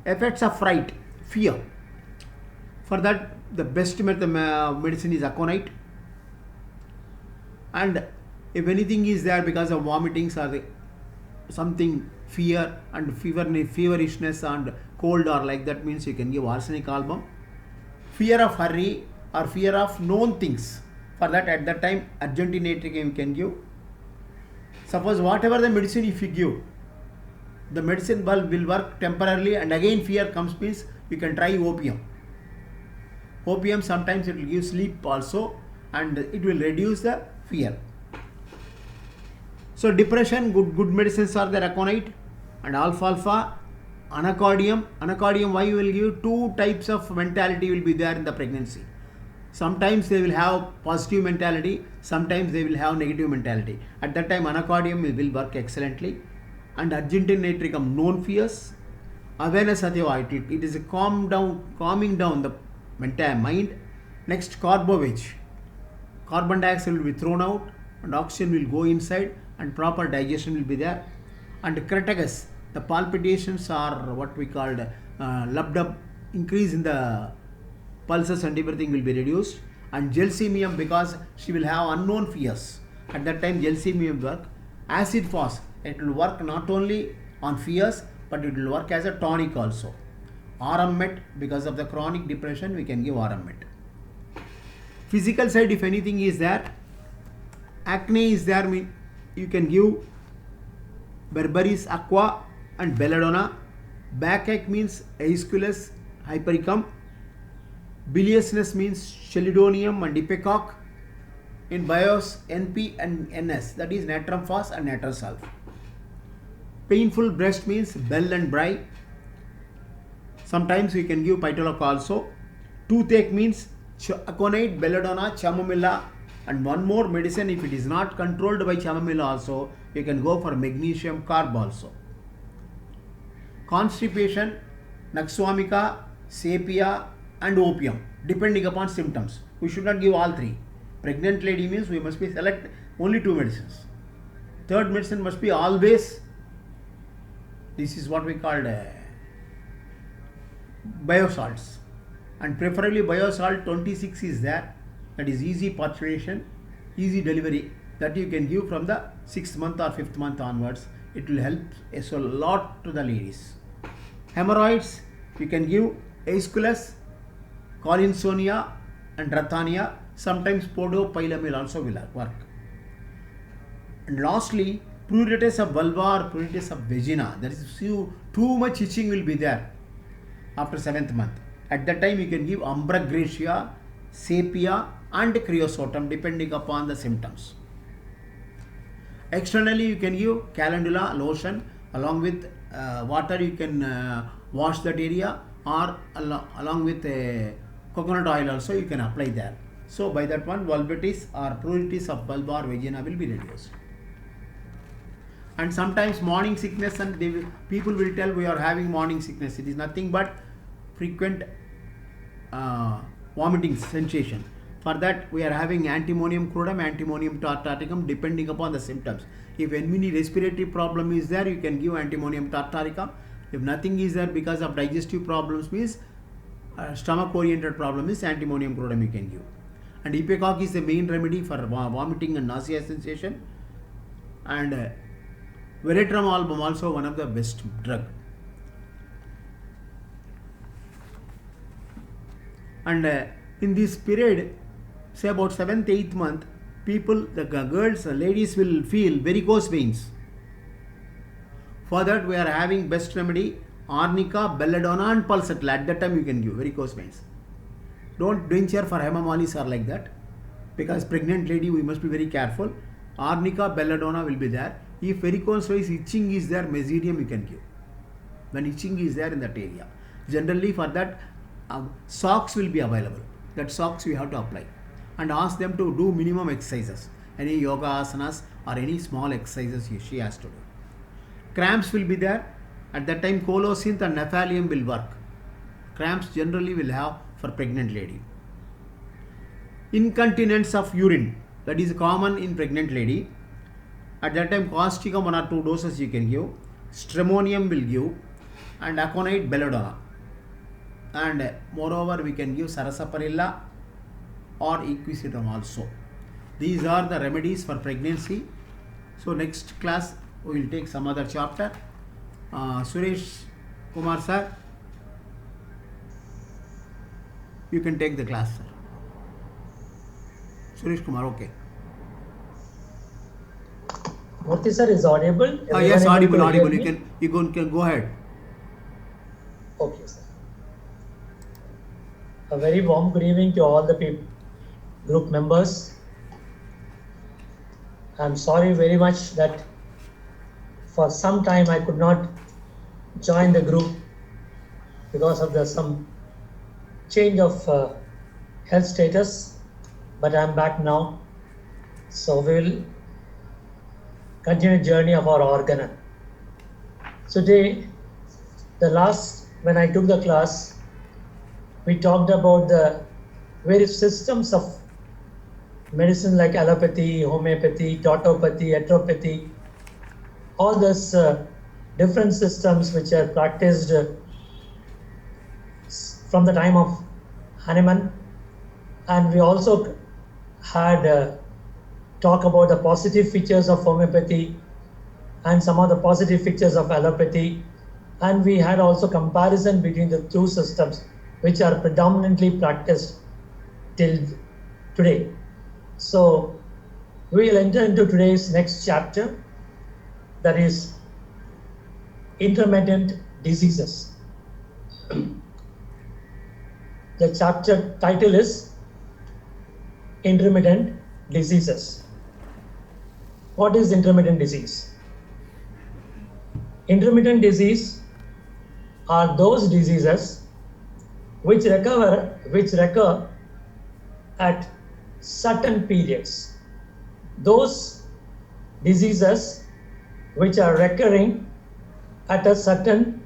effects of fright, fear. For that the best medicine is aconite, and if anything is there because of vomitings or something, fear and feverishness and cold or like that, means you can give arsenic album. Fear of hurry or fear of known things, for that at that time argentinatricum you can give. Suppose whatever the medicine if you give, the medicine will work temporarily and again fear comes, means you can try opium. Opium sometimes it will give sleep also and it will reduce the fear. So depression, good medicines are there, aconite and alfalfa, anacardium. Anacardium, why you will give? Two types of mentality will be there in the pregnancy. Sometimes they will have positive mentality, sometimes they will have negative mentality. At that time anacardium will work excellently. And argentinatricum, known fears. Awareness satyava, it is a calming down the entire mind. Next, carbovage. Carbon dioxide will be thrown out and oxygen will go inside and proper digestion will be there. And cratagus, the palpitations are what we called lub-dub, increase in the pulses and everything will be reduced. And gelsemium, because she will have unknown fears, at that time gelsemium work. Acid fast, it will work not only on fears but it will work as a tonic also. Aramet, because of the chronic depression we can give Aramet. Physical side, if anything is there, acne is there, you can give Berberis aqua and belladonna. Backache means aesculus hypericum. Biliousness means chelidonium and ipecac. In bios, NP and NS, that is natrum phos and natrum sulf. Painful breast means bell and brie. Sometimes we can give pitaloc also. Toothache means aconite, belladonna, chamomilla, and one more medicine. If it is not controlled by chamomilla also, you can go for magnesium carb also. Constipation, naxwamika, sapia, and opium, depending upon symptoms. We should not give all three. Pregnant lady means we must be select only 2 medicines. Third medicine must be always, this is what we call biosalts, and preferably biosalt 26 is there, that is easy parturition, easy delivery, that you can give from the 6th month or 5th month onwards. It will help a lot to the ladies. Hemorrhoids, you can give Aesculus, Collinsonia and Rathania. Sometimes podopylamil also will work. And lastly, pruritus of vulva or pruritus of vagina. There is too much itching will be there after 7th month. At that time you can give Ambra gracia, sapia and creosotum depending upon the symptoms. Externally you can give calendula lotion along with water. You can wash that area, or along with coconut oil also you can apply there. So by that one, vulvitis or pruritus of vulva or vagina will be reduced. And sometimes morning sickness, and people will tell we are having morning sickness. It is nothing but frequent vomiting sensation. For that we are having antimonium crudum, antimonium tartaricum depending upon the symptoms. If any respiratory problem is there, you can give antimonium tartaricum. If nothing is there because of digestive problems, means stomach oriented problem, is antimonium crudum you can give. And ipecac is the main remedy for vomiting and nausea sensation. And veratrum album also one of the best drug. And in this period, say about 7th, 8th month, people, the girls, ladies will feel varicose veins. For that we are having best remedy arnica, belladonna and pulsatilla. At that time you can give varicose veins. Don't venture for hemamolis or like that, because pregnant lady we must be very careful. Arnica, belladonna will be there. If varicose veins itching is there, mesodymium you can give. When itching is there in that area, generally for that socks will be available. That socks we have to apply, and ask them to do minimum exercises, any yoga asanas or any small exercises she has to do. Cramps will be there. At that time colocynth and nephallium will work. Cramps generally will have for pregnant lady. Incontinence of urine, that is common in pregnant lady. At that time causticum 1 or 2 doses you can give. Stramonium will give, and aconite, belladonna. And moreover we can give Sarsaparilla or equisetum also. These are the remedies for pregnancy. So next class we will take some other chapter. Suresh Kumar sir, you can take the class, sir. Suresh Kumar, okay. Murthy sir is audible? Yes, audible. You can go ahead. Okay, sir. A very warm good evening to all the group members. I'm sorry very much that for some time I could not join the group because of some change of health status, but I'm back now. So we will continue the journey of our organon. Today, when I took the class, we talked about the various systems of medicine like allopathy, homeopathy, tautopathy, heteropathy, all those different systems which are practiced from the time of Hahnemann. And we also had talk about the positive features of homeopathy and some of the positive features of allopathy. And we had also comparison between the two systems which are predominantly practiced till today. So we will enter into today's next chapter, that is intermittent diseases. The chapter title is Intermittent Diseases. What is intermittent disease? Intermittent disease are those diseases which recur at certain periods. Those diseases which are recurring at a certain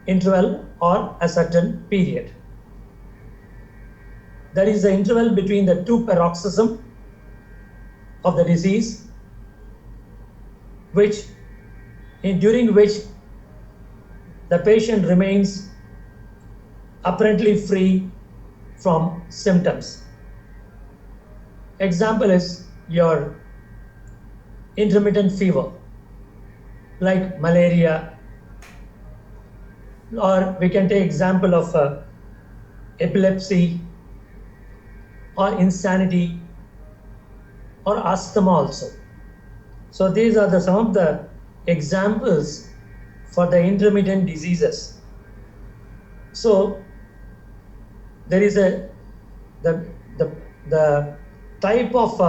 interval or a certain period. There is the interval between the two paroxysms of the disease, during which the patient remains apparently free from symptoms. Example is your intermittent fever, like malaria, or we can take example of epilepsy or insanity or asthma also. So these are some of the examples for the intermittent diseases. So there is the type of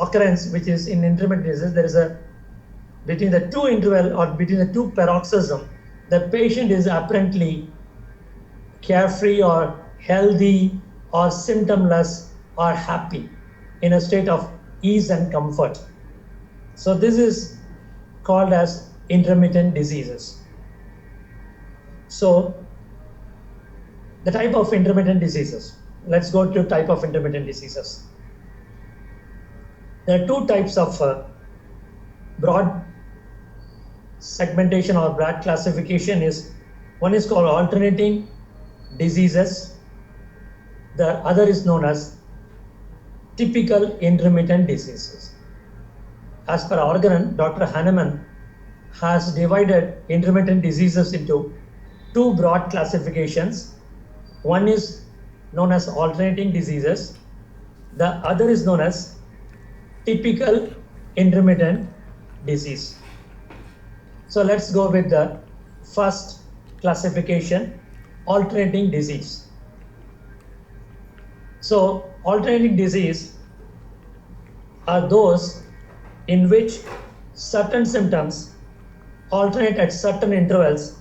occurrence which is in intermittent disease. There is between the two interval or between the two paroxysm, the patient is apparently carefree or healthy or symptomless or happy in a state of ease and comfort. So this is called as intermittent diseases. So the type of intermittent diseases. Let's go to type of intermittent diseases. There are two types of broad segmentation or broad classification. One is called alternating diseases. The other is known as typical intermittent diseases. As per Organon, Dr. Hahnemann has divided intermittent diseases into two broad classifications. One is known as alternating diseases. The other is known as typical intermittent disease. So let's go with the first classification, alternating disease. So alternating disease are those in which certain symptoms alternate at certain intervals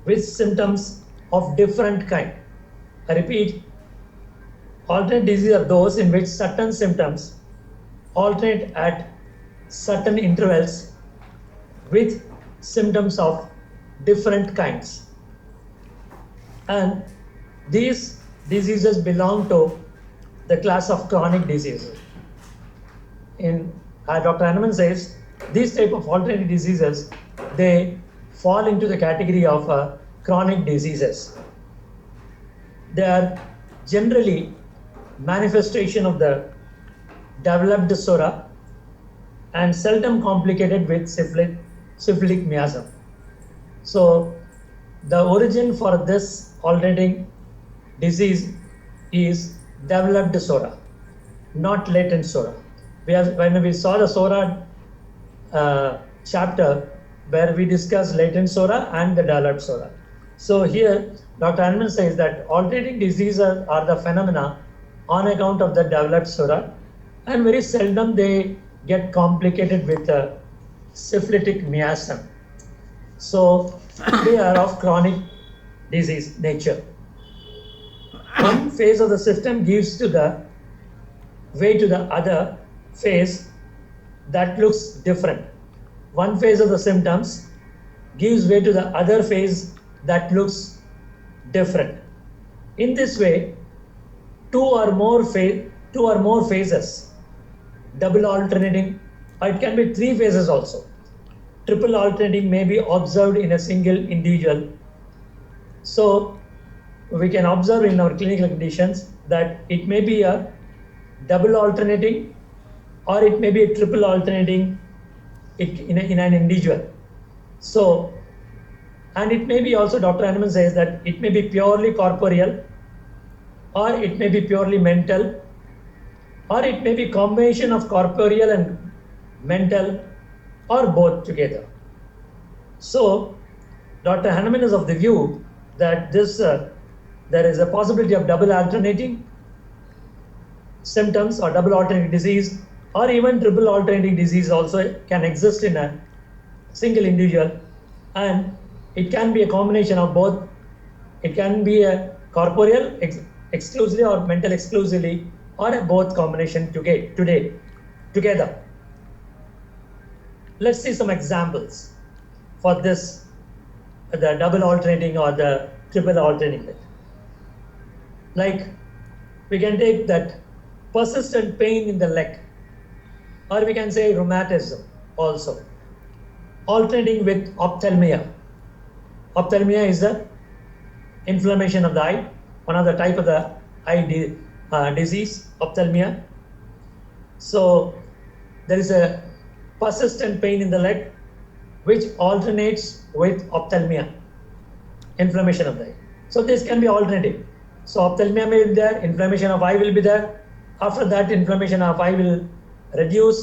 with symptoms of different kind. I repeat, alternate diseases are those in which certain symptoms alternate at certain intervals with symptoms of different kinds. And these diseases belong to the class of chronic diseases. Dr. Hahnemann says, these type of alternative diseases, they fall into the category of chronic diseases. They are generally manifestation of the developed disorder and seldom complicated with syphilitic miasm. So the origin for this alternating disease is developed disorder, not latent disorder. When we saw the SORA chapter where we discussed latent SORA and the developed SORA. So here Dr. Hahnemann says that alternating diseases are the phenomena on account of the developed SORA, and very seldom they get complicated with syphilitic miasm. So they are of chronic disease nature. One phase of the system gives way to the other phase that looks different. One phase of the symptoms gives way to the other phase that looks different. In this way, two or more phases, double alternating, or it can be three phases also. Triple alternating may be observed in a single individual. So we can observe in our clinical conditions that it may be a double alternating or it may be a triple alternating in an individual. So, and it may be also, Dr. Hahnemann says that it may be purely corporeal, or it may be purely mental, or it may be combination of corporeal and mental, or both together. So Dr. Hahnemann is of the view that this there is a possibility of double alternating symptoms or double alternating disease, or even triple alternating disease also can exist in a single individual, and it can be a combination of both. It can be a corporeal exclusively or mental exclusively, or a both combination together. Let's see some examples for this, the double alternating or the triple alternating. Like we can take that persistent pain in the leg, or we can say rheumatism also, alternating with ophthalmia. Ophthalmia is the inflammation of the eye, one of the type of the eye disease, ophthalmia. So there is a persistent pain in the leg which alternates with ophthalmia, inflammation of the eye. So this can be alternative. So ophthalmia may be there, inflammation of eye will be there. After that, inflammation of eye will reduce.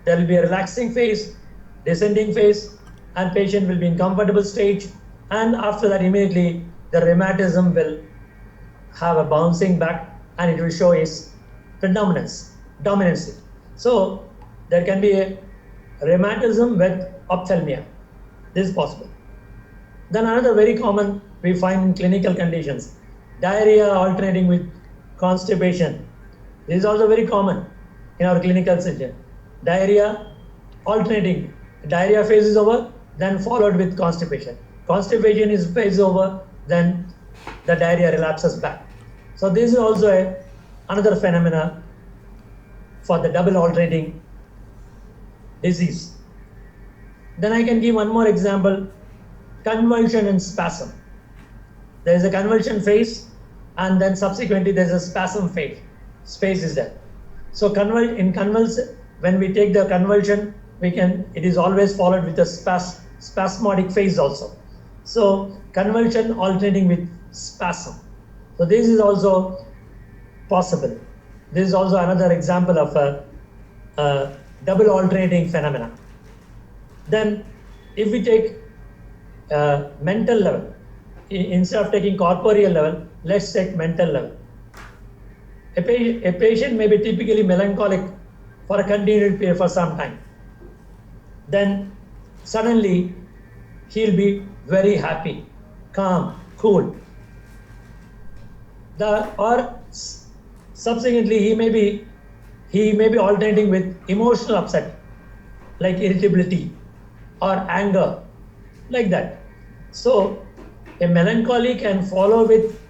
There will be a relaxing phase, descending phase, and patient will be in comfortable stage. And after that, immediately the rheumatism will have a bouncing back, and it will show its dominancy. So there can be a rheumatism with ophthalmia. This is possible. Then another very common we find in clinical conditions, diarrhea alternating with constipation. This is also very common in our clinical setting. Diarrhea alternating, diarrhea phase is over, then followed with constipation. Constipation is phase over, then the diarrhea relapses back. So this is also another phenomena for the double alternating disease. Then I can give one more example, convulsion and spasm. There is a convulsion phase, and then subsequently there is a spasm phase. Space is there. So when we take the convulsion, it is always followed with a spasmodic phase also. So convulsion alternating with spasm. So this is also possible. This is also another example of a double alternating phenomena. Then if we take mental level, instead of taking corporeal level, let's take mental level. A patient may be typically melancholic for a continued period for some time. Then suddenly he'll be very happy, calm, cool. Or subsequently he may be alternating with emotional upset, like irritability or anger, like that. So a melancholy can follow with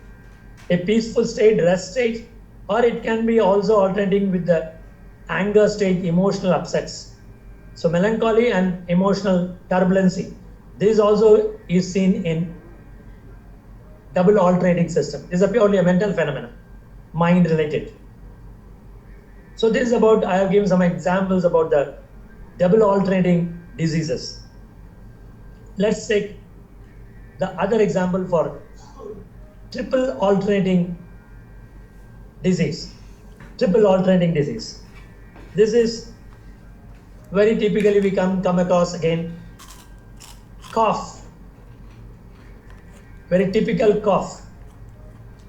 a peaceful state, rest state, or it can be also alternating with the anger state, emotional upsets. So melancholy and emotional turbulency. This also is seen in double alternating system. This is purely a mental phenomenon, mind related. So this is about, I have given some examples about the double alternating diseases. Let's take the other example for triple alternating disease. Triple alternating disease. This is very typically we come across again cough. Very typical cough.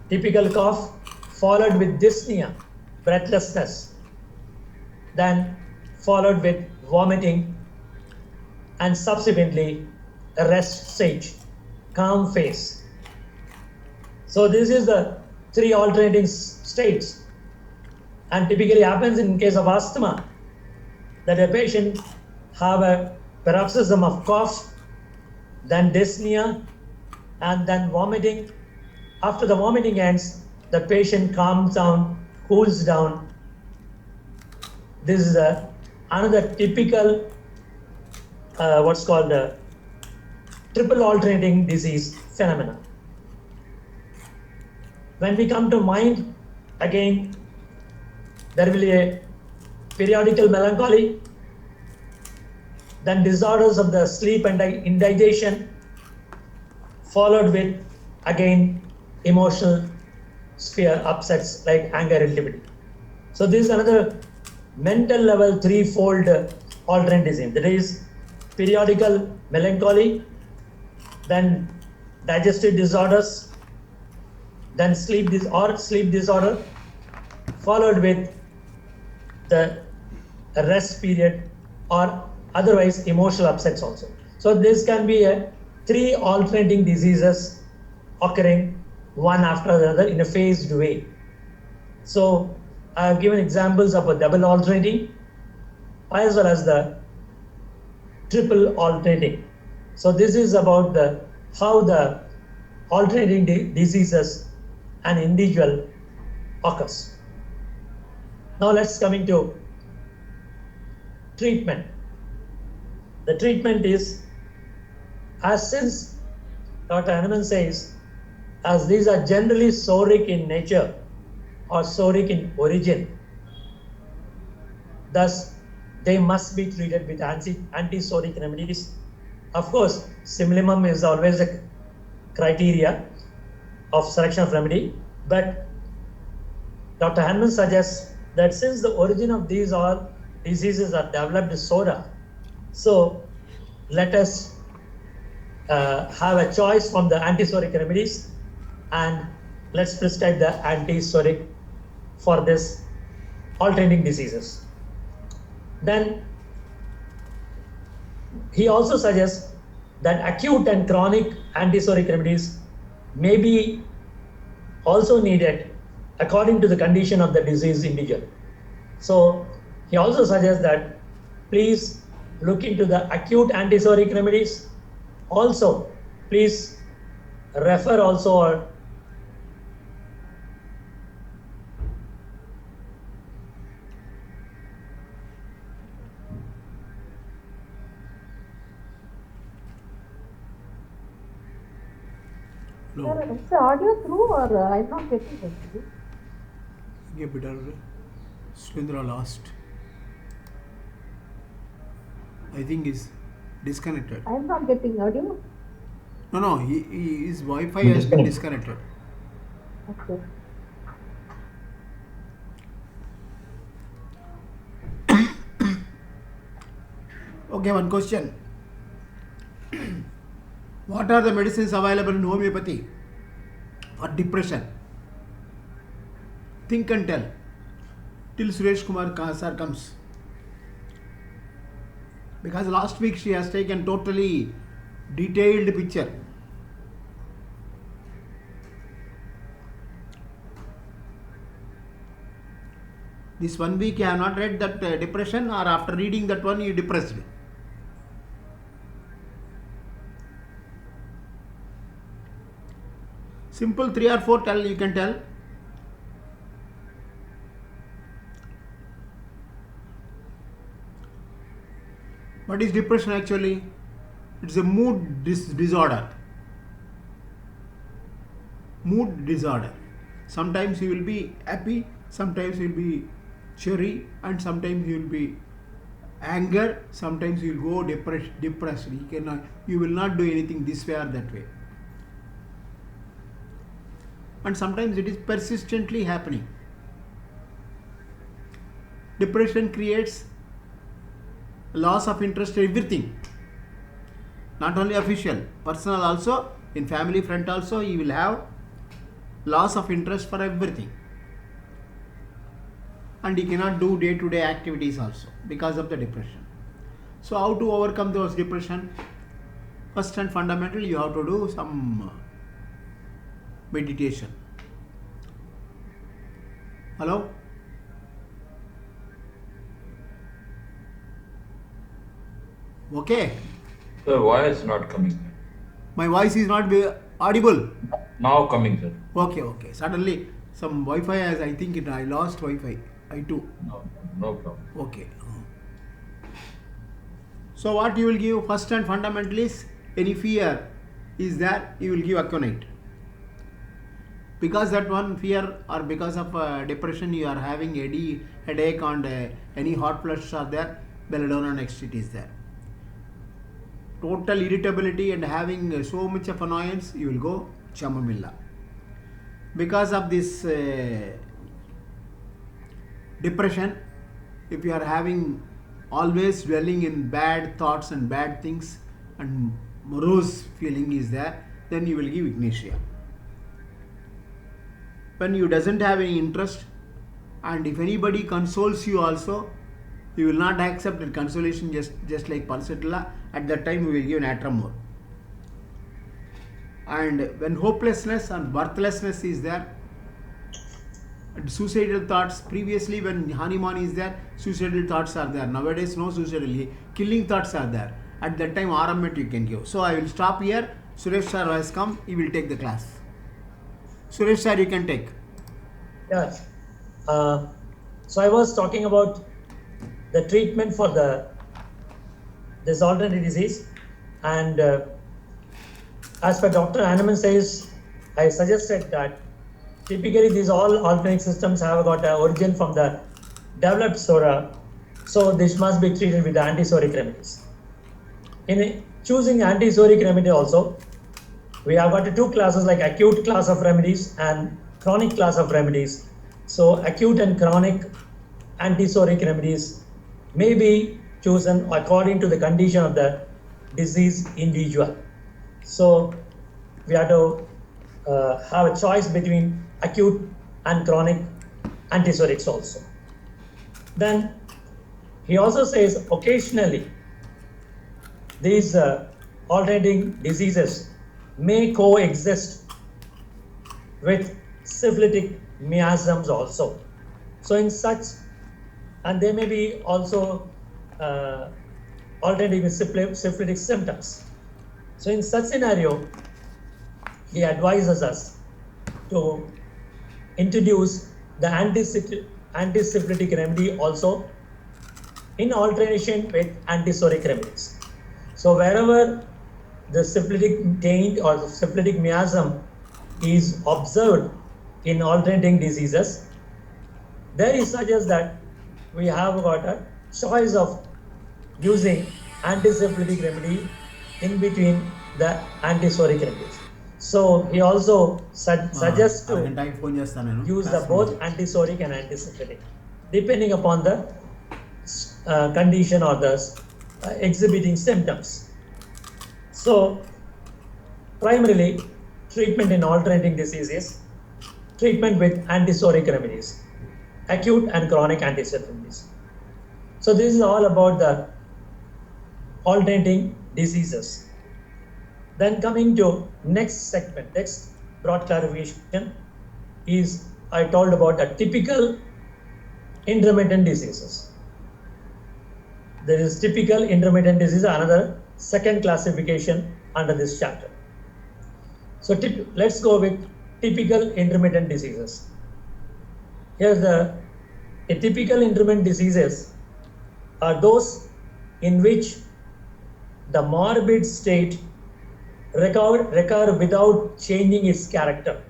Typical cough followed with dyspnea, breathlessness, then followed with vomiting, and subsequently a rest stage, calm phase. So this is the three alternating states, and typically happens in case of asthma, that a patient have a paroxysm of cough, then dyspnea, and then vomiting. After the vomiting ends, the patient calms down, cools down. This is another typical what's called a triple alternating disease phenomena. When we come to mind, again, there will be a periodical melancholy, then disorders of the sleep and indigestion, followed with again emotional sphere upsets like anger, irritability. So this is another mental level threefold alternate disease. That is periodical melancholy, then digestive disorders, then sleep disorder, followed with the rest period, or otherwise emotional upsets also. So this can be a 3 alternating diseases occurring one after the other in a phased way. So I have given examples of a double alternating as well as the triple alternating. So this is about how the alternating diseases an individual occurs. Now let's coming to treatment. The treatment is, as since Dr. Hahnemann says, as these are generally psoric in nature or psoric in origin, thus they must be treated with anti-psoric remedies. Of course, Simlimum is always a criteria of selection of remedy, but Dr. Hahnemann suggests that since the origin of these all diseases are developed disorder, so let us have a choice from the anti-psoric remedies, and let's prescribe the anti-psoric for this alternating diseases. Then he also suggests that acute and chronic anti-psoric remedies may be also needed according to the condition of the disease individual. So he also suggests that please look into the acute anti-psoric remedies. Also, please refer also or No. Sir, is the audio through or I'm not getting it actually? Yeah, better. Swindra lost. I think is disconnected. I'm not getting audio. No, his Wi-Fi has been disconnected. Okay. Okay, one question. What are the medicines available in homeopathy for depression? Think and tell. Till Suresh Kumar sir comes. Because last week she has taken totally detailed picture. This 1 week you have not read that depression, or after reading that one you depressed. Simple 3 or 4 tell, you can tell. What is depression actually? It's a mood disorder. Mood disorder. Sometimes you will be happy, sometimes you will be cheery, and sometimes you will be anger, sometimes you will go depressed. You will not do anything this way or that way. And sometimes it is persistently happening. Depression creates loss of interest in everything. Not only official, personal also, in family front also, you will have loss of interest for everything. And you cannot do day-to-day activities also because of the depression. So how to overcome those depression? First and fundamental, you have to do some meditation. Hello? Okay. The voice not coming. My voice is not audible. Now coming, sir. Okay. Suddenly some Wi-Fi has, I think I lost Wi-Fi. I too. No problem. Okay. So what you will give first and fundamental is, any fear is there, you will give Aconite. Because that one fear, or because of depression you are having headache and any hot flushes are there, belladonna next it is there. Total irritability and having so much of annoyance, you will go chamomilla. Because of this depression, if you are having always dwelling in bad thoughts and bad things and morose feeling is there, then you will give Ignatia. when you doesn't have any interest, and if anybody consoles you also, you will not accept that consolation just like Pulsatilla. At that time we will give an atramor. And when hopelessness and worthlessness is there, and suicidal thoughts, previously when Hanuman is there, suicidal thoughts are there. Nowadays no suicidal, killing thoughts are there. At that time Aramet you can give. So I will stop here. Suresh sir has come, he will take the class. Suresh sir, you can take. Yes. So I was talking about the treatment for this alternative disease, and as per Dr. Hahnemann says, I suggested that typically these all alternate systems have got an origin from the developed psora, so this must be treated with the anti-psoric remedies. In choosing anti-psoric remedy also, we have got two classes like acute class of remedies and chronic class of remedies. So acute and chronic anti-psoric remedies may be chosen according to the condition of the disease individual. So we have to have a choice between acute and chronic anti-psorics also. Then he also says occasionally these alternating diseases may coexist with syphilitic miasms also. So in such, and they may be also alternating with syphilitic symptoms. So in such scenario, he advises us to introduce the anti-syphilitic remedy also in alternation with anti-psoric remedies. So wherever the syphilitic taint or the syphilitic miasm is observed in alternating diseases, there he suggests that we have got a choice of using anti-syphilitic remedy in between the anti-psoric remedies. So he also suggests to use the both anti-psoric and anti-syphilitic depending upon the condition or the exhibiting symptoms. So primarily treatment in alternating diseases, treatment with anti-psoric remedies, acute and chronic anti-psoric remedies. So this is all about the alternating diseases. Then coming to next segment, next broad clarification is I told about the typical intermittent diseases. There is typical intermittent disease, another second classification under this chapter. So let's go with typical intermittent diseases. Here's a typical intermittent diseases are those in which the morbid state recur without changing its character.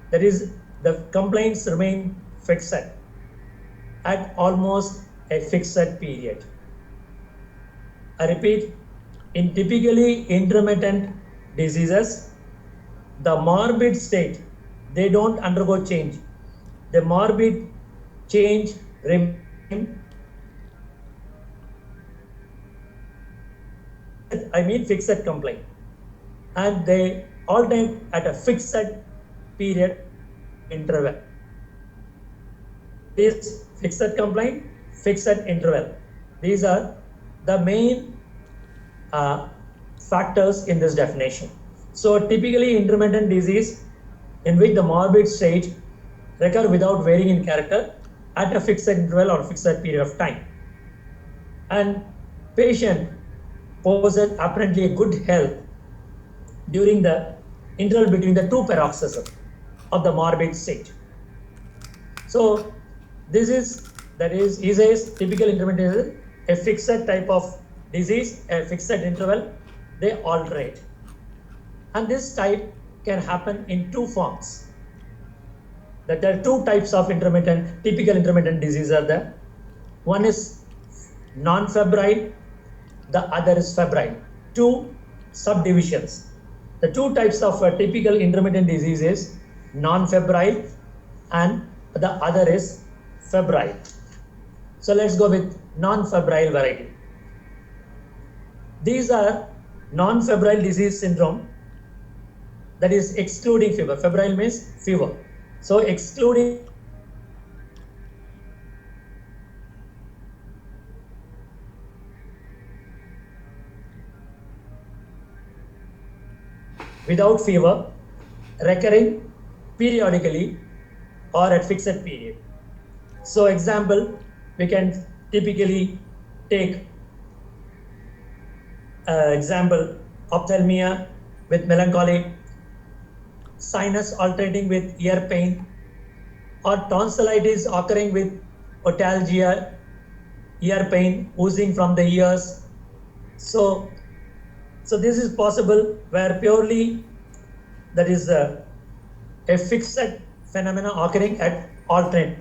That is, the complaints remain fixed at almost a fixed period. I repeat, in typically intermittent diseases, the morbid state, they don't undergo change. The morbid change remain fixed complaint, and they all time at a fixed period interval. This fixed complaint, fixed interval. These are the main factors in this definition. So typically intermittent disease in which the morbid state recur without varying in character at a fixed interval or fixed period of time. And patient possess apparently a good health during the interval between the two paroxysms of the morbid state. So this is, that is, he says typical intermittent disease, a fixed type of disease, a fixed interval, they alternate. And this type can happen in two forms. That there are two types of typical intermittent disease are there. One is non-febrile, the other is febrile. Two subdivisions. The two types of typical intermittent disease is non-febrile and the other is febrile. So let's go with non-febrile variety. These are non-febrile disease syndrome, that is excluding fever. Febrile means fever. So excluding without fever, recurring periodically or at fixed period. So example, we can typically take example ophthalmia with melancholy, sinus alternating with ear pain, or tonsillitis occurring with otalgia, ear pain oozing from the ears. So this is possible where purely that is a fixed phenomena occurring at alternate.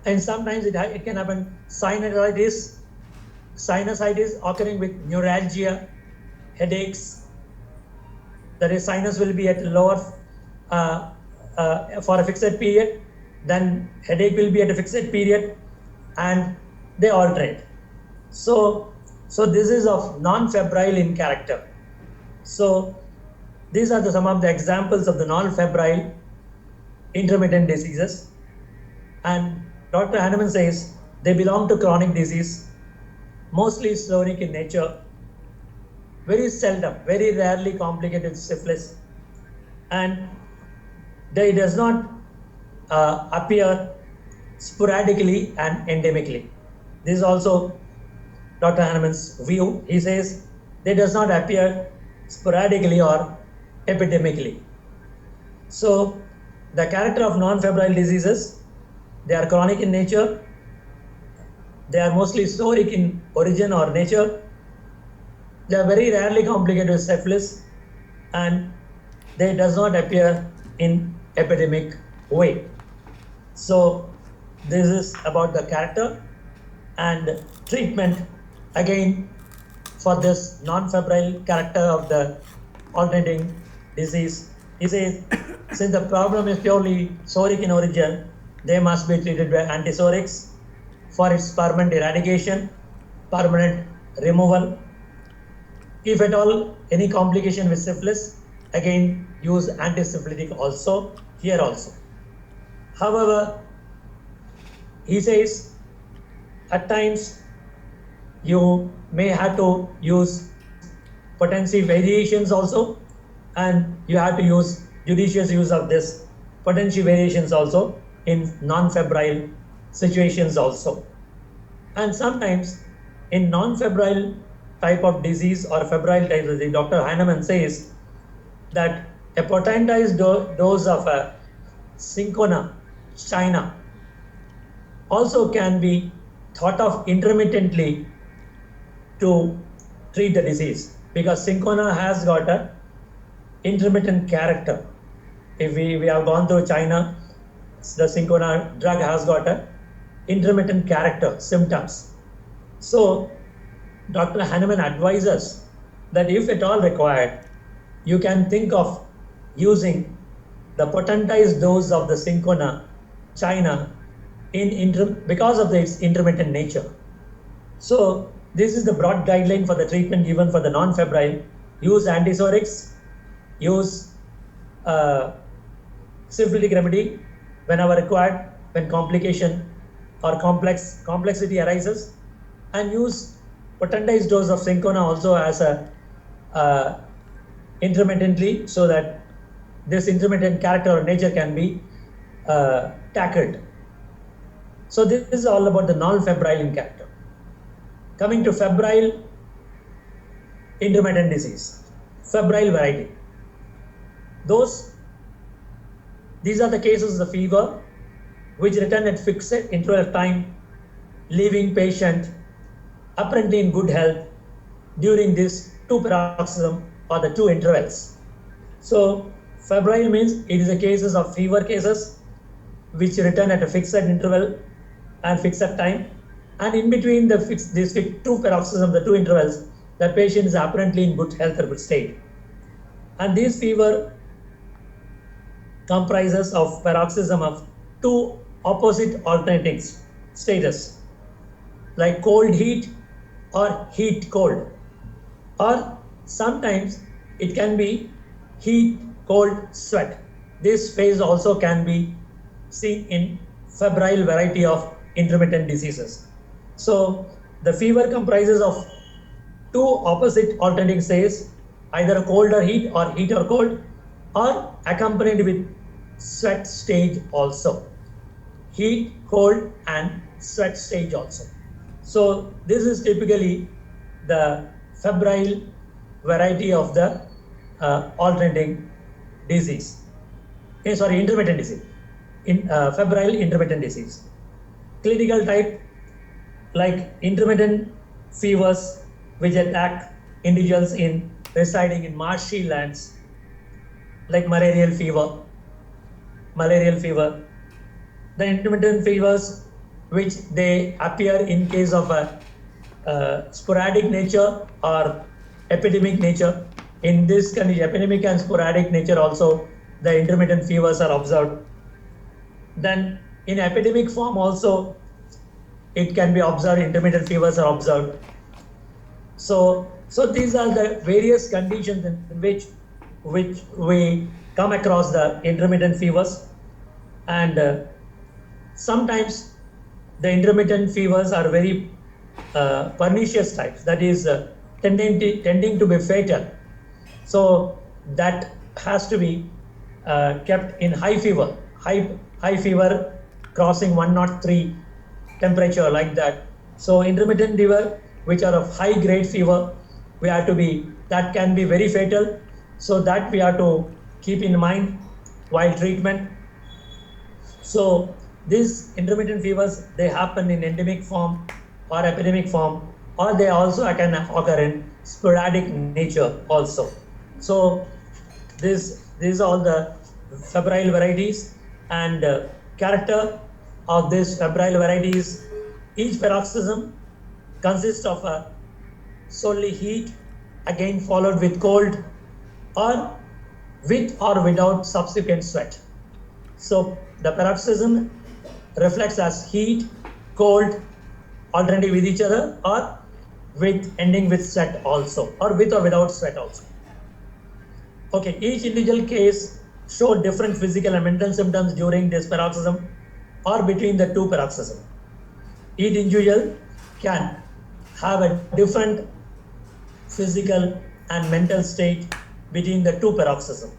And sometimes it can happen sinusitis occurring with neuralgia, headaches. That is, sinus will be at lower for a fixed period, then headache will be at a fixed period, and they alternate. So this is of non-febrile in character. So these are some of the examples of the non-febrile intermittent diseases. And Dr. Hahnemann says they belong to chronic disease, mostly chronic in nature, very seldom, very rarely complicated with syphilis, and they does not appear sporadically and endemically. This is also Dr. Hahnemann's view. He says they does not appear sporadically or epidemically. So the character of non-febrile diseases, they are chronic in nature, they are mostly historic in origin or nature, they are very rarely complicated with syphilis, and they does not appear in epidemic way. So this is about the character and treatment. Again, for this non-febrile character of the alternating disease, he says since the problem is purely psoric in origin, they must be treated by antipsorics for its permanent eradication, permanent removal. If at all any complication with syphilis, again use antisyphilitic also, here also. However, he says at times you may have to use potency variations also, and you have to use judicious use of this potency variations also in non-febrile situations also. And sometimes in non-febrile type of disease or febrile type of disease, Dr. Hahnemann says that a potentized dose of a Cinchona China also can be thought of intermittently to treat the disease, because Cinchona has got a intermittent character. If we have gone through China, the Cinchona drug has got a intermittent character, symptoms. So Dr. Hahnemann advises that if at all required, you can think of using the potentized dose of the Cinchona China because of its intermittent nature. So this is the broad guideline for the treatment given for the non-febrile. Use antipsorics, use syphilitic remedy whenever required, when complication or complexity arises, and use potentized dose of Cinchona also as a intermittently, so that this intermittent character or nature can be tackled. So this is all about the non-febrile in character. Coming to febrile intermittent disease, febrile variety. These are the cases of fever which return at fixed interval of time, leaving patient apparently in good health during this two paroxysm or the two intervals. So febrile means it is the cases of fever cases which return at a fixed interval and fixed time, and in between these two paroxysms, the two intervals, the patient is apparently in good health or good state. And this fever comprises of paroxysm of two opposite alternating status, like cold heat or heat cold, or sometimes it can be heat cold sweat. this phase also can be seen in febrile variety of intermittent diseases. So the fever comprises of two opposite alternating states, either cold or heat or cold, or accompanied with sweat stage also. Heat, cold, and sweat stage also. So this is typically the febrile variety of the alternating disease. Intermittent disease. Febrile intermittent disease. Clinical type like intermittent fevers which attack individuals residing in marshy lands, like malarial fever. The intermittent fevers which they appear in case of a sporadic nature or epidemic nature. In this condition, epidemic and sporadic nature also, the intermittent fevers are observed. Then in epidemic form also, it can be observed, intermittent fevers are observed. So these are the various conditions in which we come across the intermittent fevers, and sometimes the intermittent fevers are very pernicious types, that is tending to be fatal. So that has to be kept in high fever crossing 103 temperature, like that. So intermittent fever which are of high grade fever, that can be very fatal, so that we have to keep in mind while treatment. So these intermittent fevers, they happen in endemic form or epidemic form, or they also can occur in sporadic nature also. So these are all the febrile varieties, and character of these febrile varieties. Each paroxysm consists of a solely heat, again followed with cold, or with or without subsequent sweat. So the paroxysm reflects as heat, cold, alternating with each other, or with ending with sweat also, or with or without sweat also. Okay, each individual case showed different physical and mental symptoms during this paroxysm or between the two paroxysms. Each individual can have a different physical and mental state between the two paroxysms.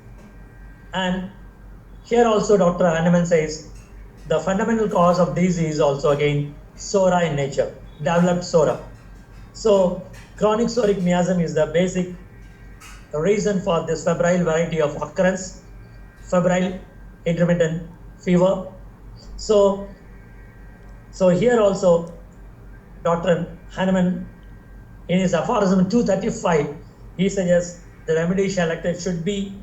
And here also Dr. Hahnemann says the fundamental cause of disease is also again SORA in nature, developed SORA. So chronic psoriatic miasm is the basic reason for this febrile variety of occurrence, febrile intermittent fever. So here also Dr. Hahnemann, in his aphorism 235, he suggests the remedy selected should be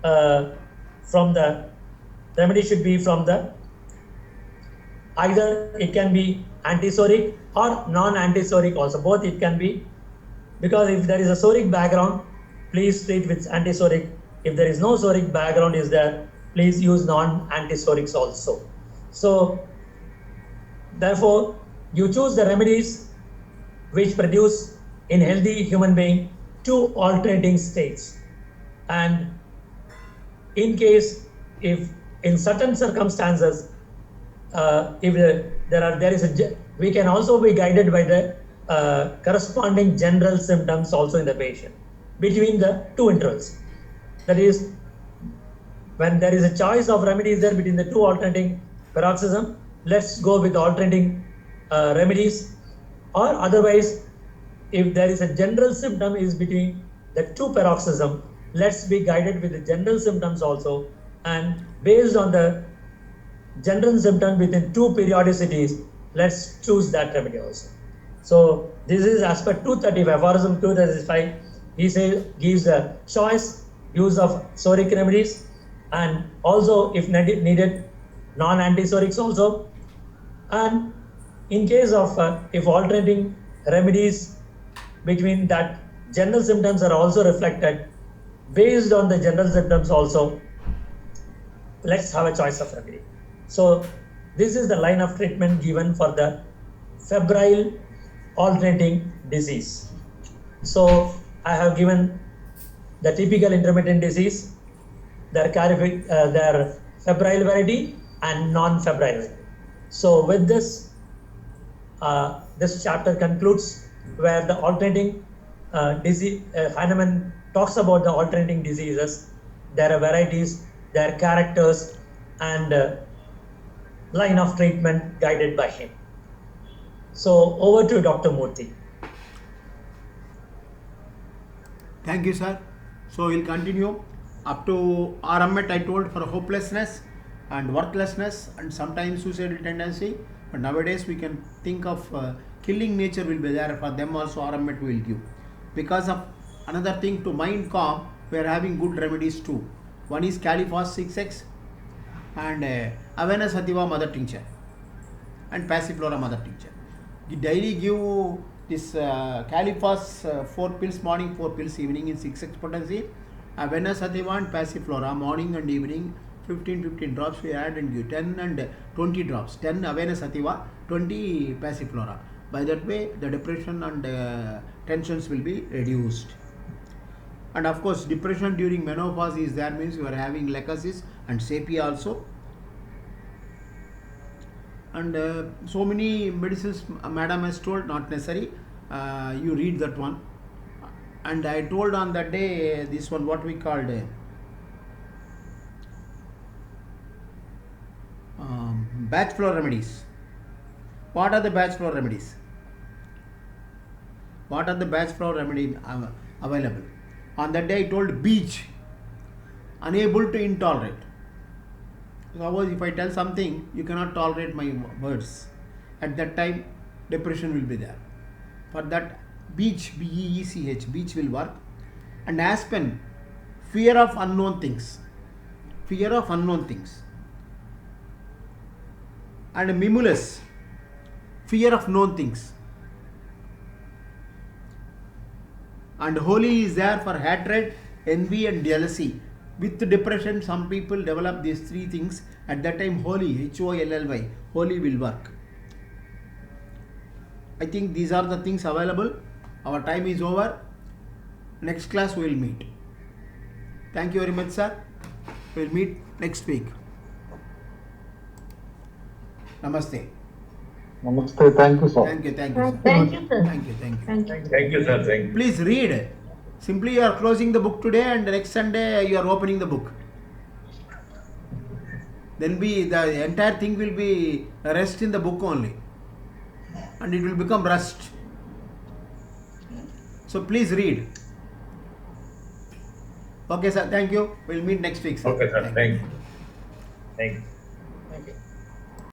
from the either it can be antisoric or non-antisoric also, both it can be, because if there is a soric background, please treat with antisoric. If there is no soric background is there, please use non-antisorics also. So therefore you choose the remedies which produce in healthy human being two alternating states. And in case, if in certain circumstances, if we can also be guided by the corresponding general symptoms also in the patient between the two intervals. That is, when there is a choice of remedies there between the two alternating paroxysm, let's go with alternating remedies. Or otherwise, if there is a general symptom is between the two paroxysm, let's be guided with the general symptoms also, and based on the general symptom within two periodicities, let's choose that remedy also. So this is as per 235, aphorism 235. He gives a choice, use of soric remedies, and also if needed non-antisorics also. And in case of if alternating remedies between that, general symptoms are also reflected, based on the general symptoms also, let's have a choice of remedy. So this is the line of treatment given for the febrile alternating disease. So I have given the typical intermittent disease, their their febrile variety and non-febrile variety. So with this, this chapter concludes where the alternating disease Heinemann talks about the alternating diseases, their varieties, their characters, and line of treatment guided by him. So over to Dr. Murthy. Thank you, sir. So we'll continue up to RMET. I told for hopelessness and worthlessness and sometimes suicidal tendency. But nowadays we can think of killing nature will be there for them also. RMET will give because of another thing to mind calm. We are having good remedies too. One is Califos 6x and Avena Sativa mother tincture and Passiflora mother tincture. You daily give this Califos 4 pills morning, 4 pills evening in 6x potency. Avena Sativa and Passiflora morning and evening 15 drops we add and give 10 and 20 drops. 10 Avena Sativa, 20 Passiflora. By that way the depression and tensions will be reduced. And of course depression during menopause is there, means you are having lecasis and sepia also. And so many medicines madam has told, not necessary, you read that one. And I told on that day this one what we called batch flow remedies. What are the batch flow remedies? What are the batch flow remedies available? On that day I told beech, unable to intolerate. Suppose if I tell something, you cannot tolerate my words. At that time, depression will be there. For that, beech, B-E-E-C-H, beech will work. And aspen, fear of unknown things. Fear of unknown things. And mimulus, fear of known things. And holy is there for hatred, envy and jealousy. With depression, some people develop these three things. At that time, holy, H-O-L-L-Y, holy will work. I think these are the things available. Our time is over. Next class we will meet. Thank you very much, sir. We will meet next week. Namaste. Namaste. Thank you, sir. Thank you, sir. Thank you, sir. Thank you. Thank you. Thank you, sir. Thank you. Please read. Simply you are closing the book today and next Sunday you are opening the book. Then the entire thing will be rest in the book only. And it will become rust. So please read. Okay, sir. Thank you. We'll meet next week, sir. Okay, sir. Thank you. Thank you. Thank you.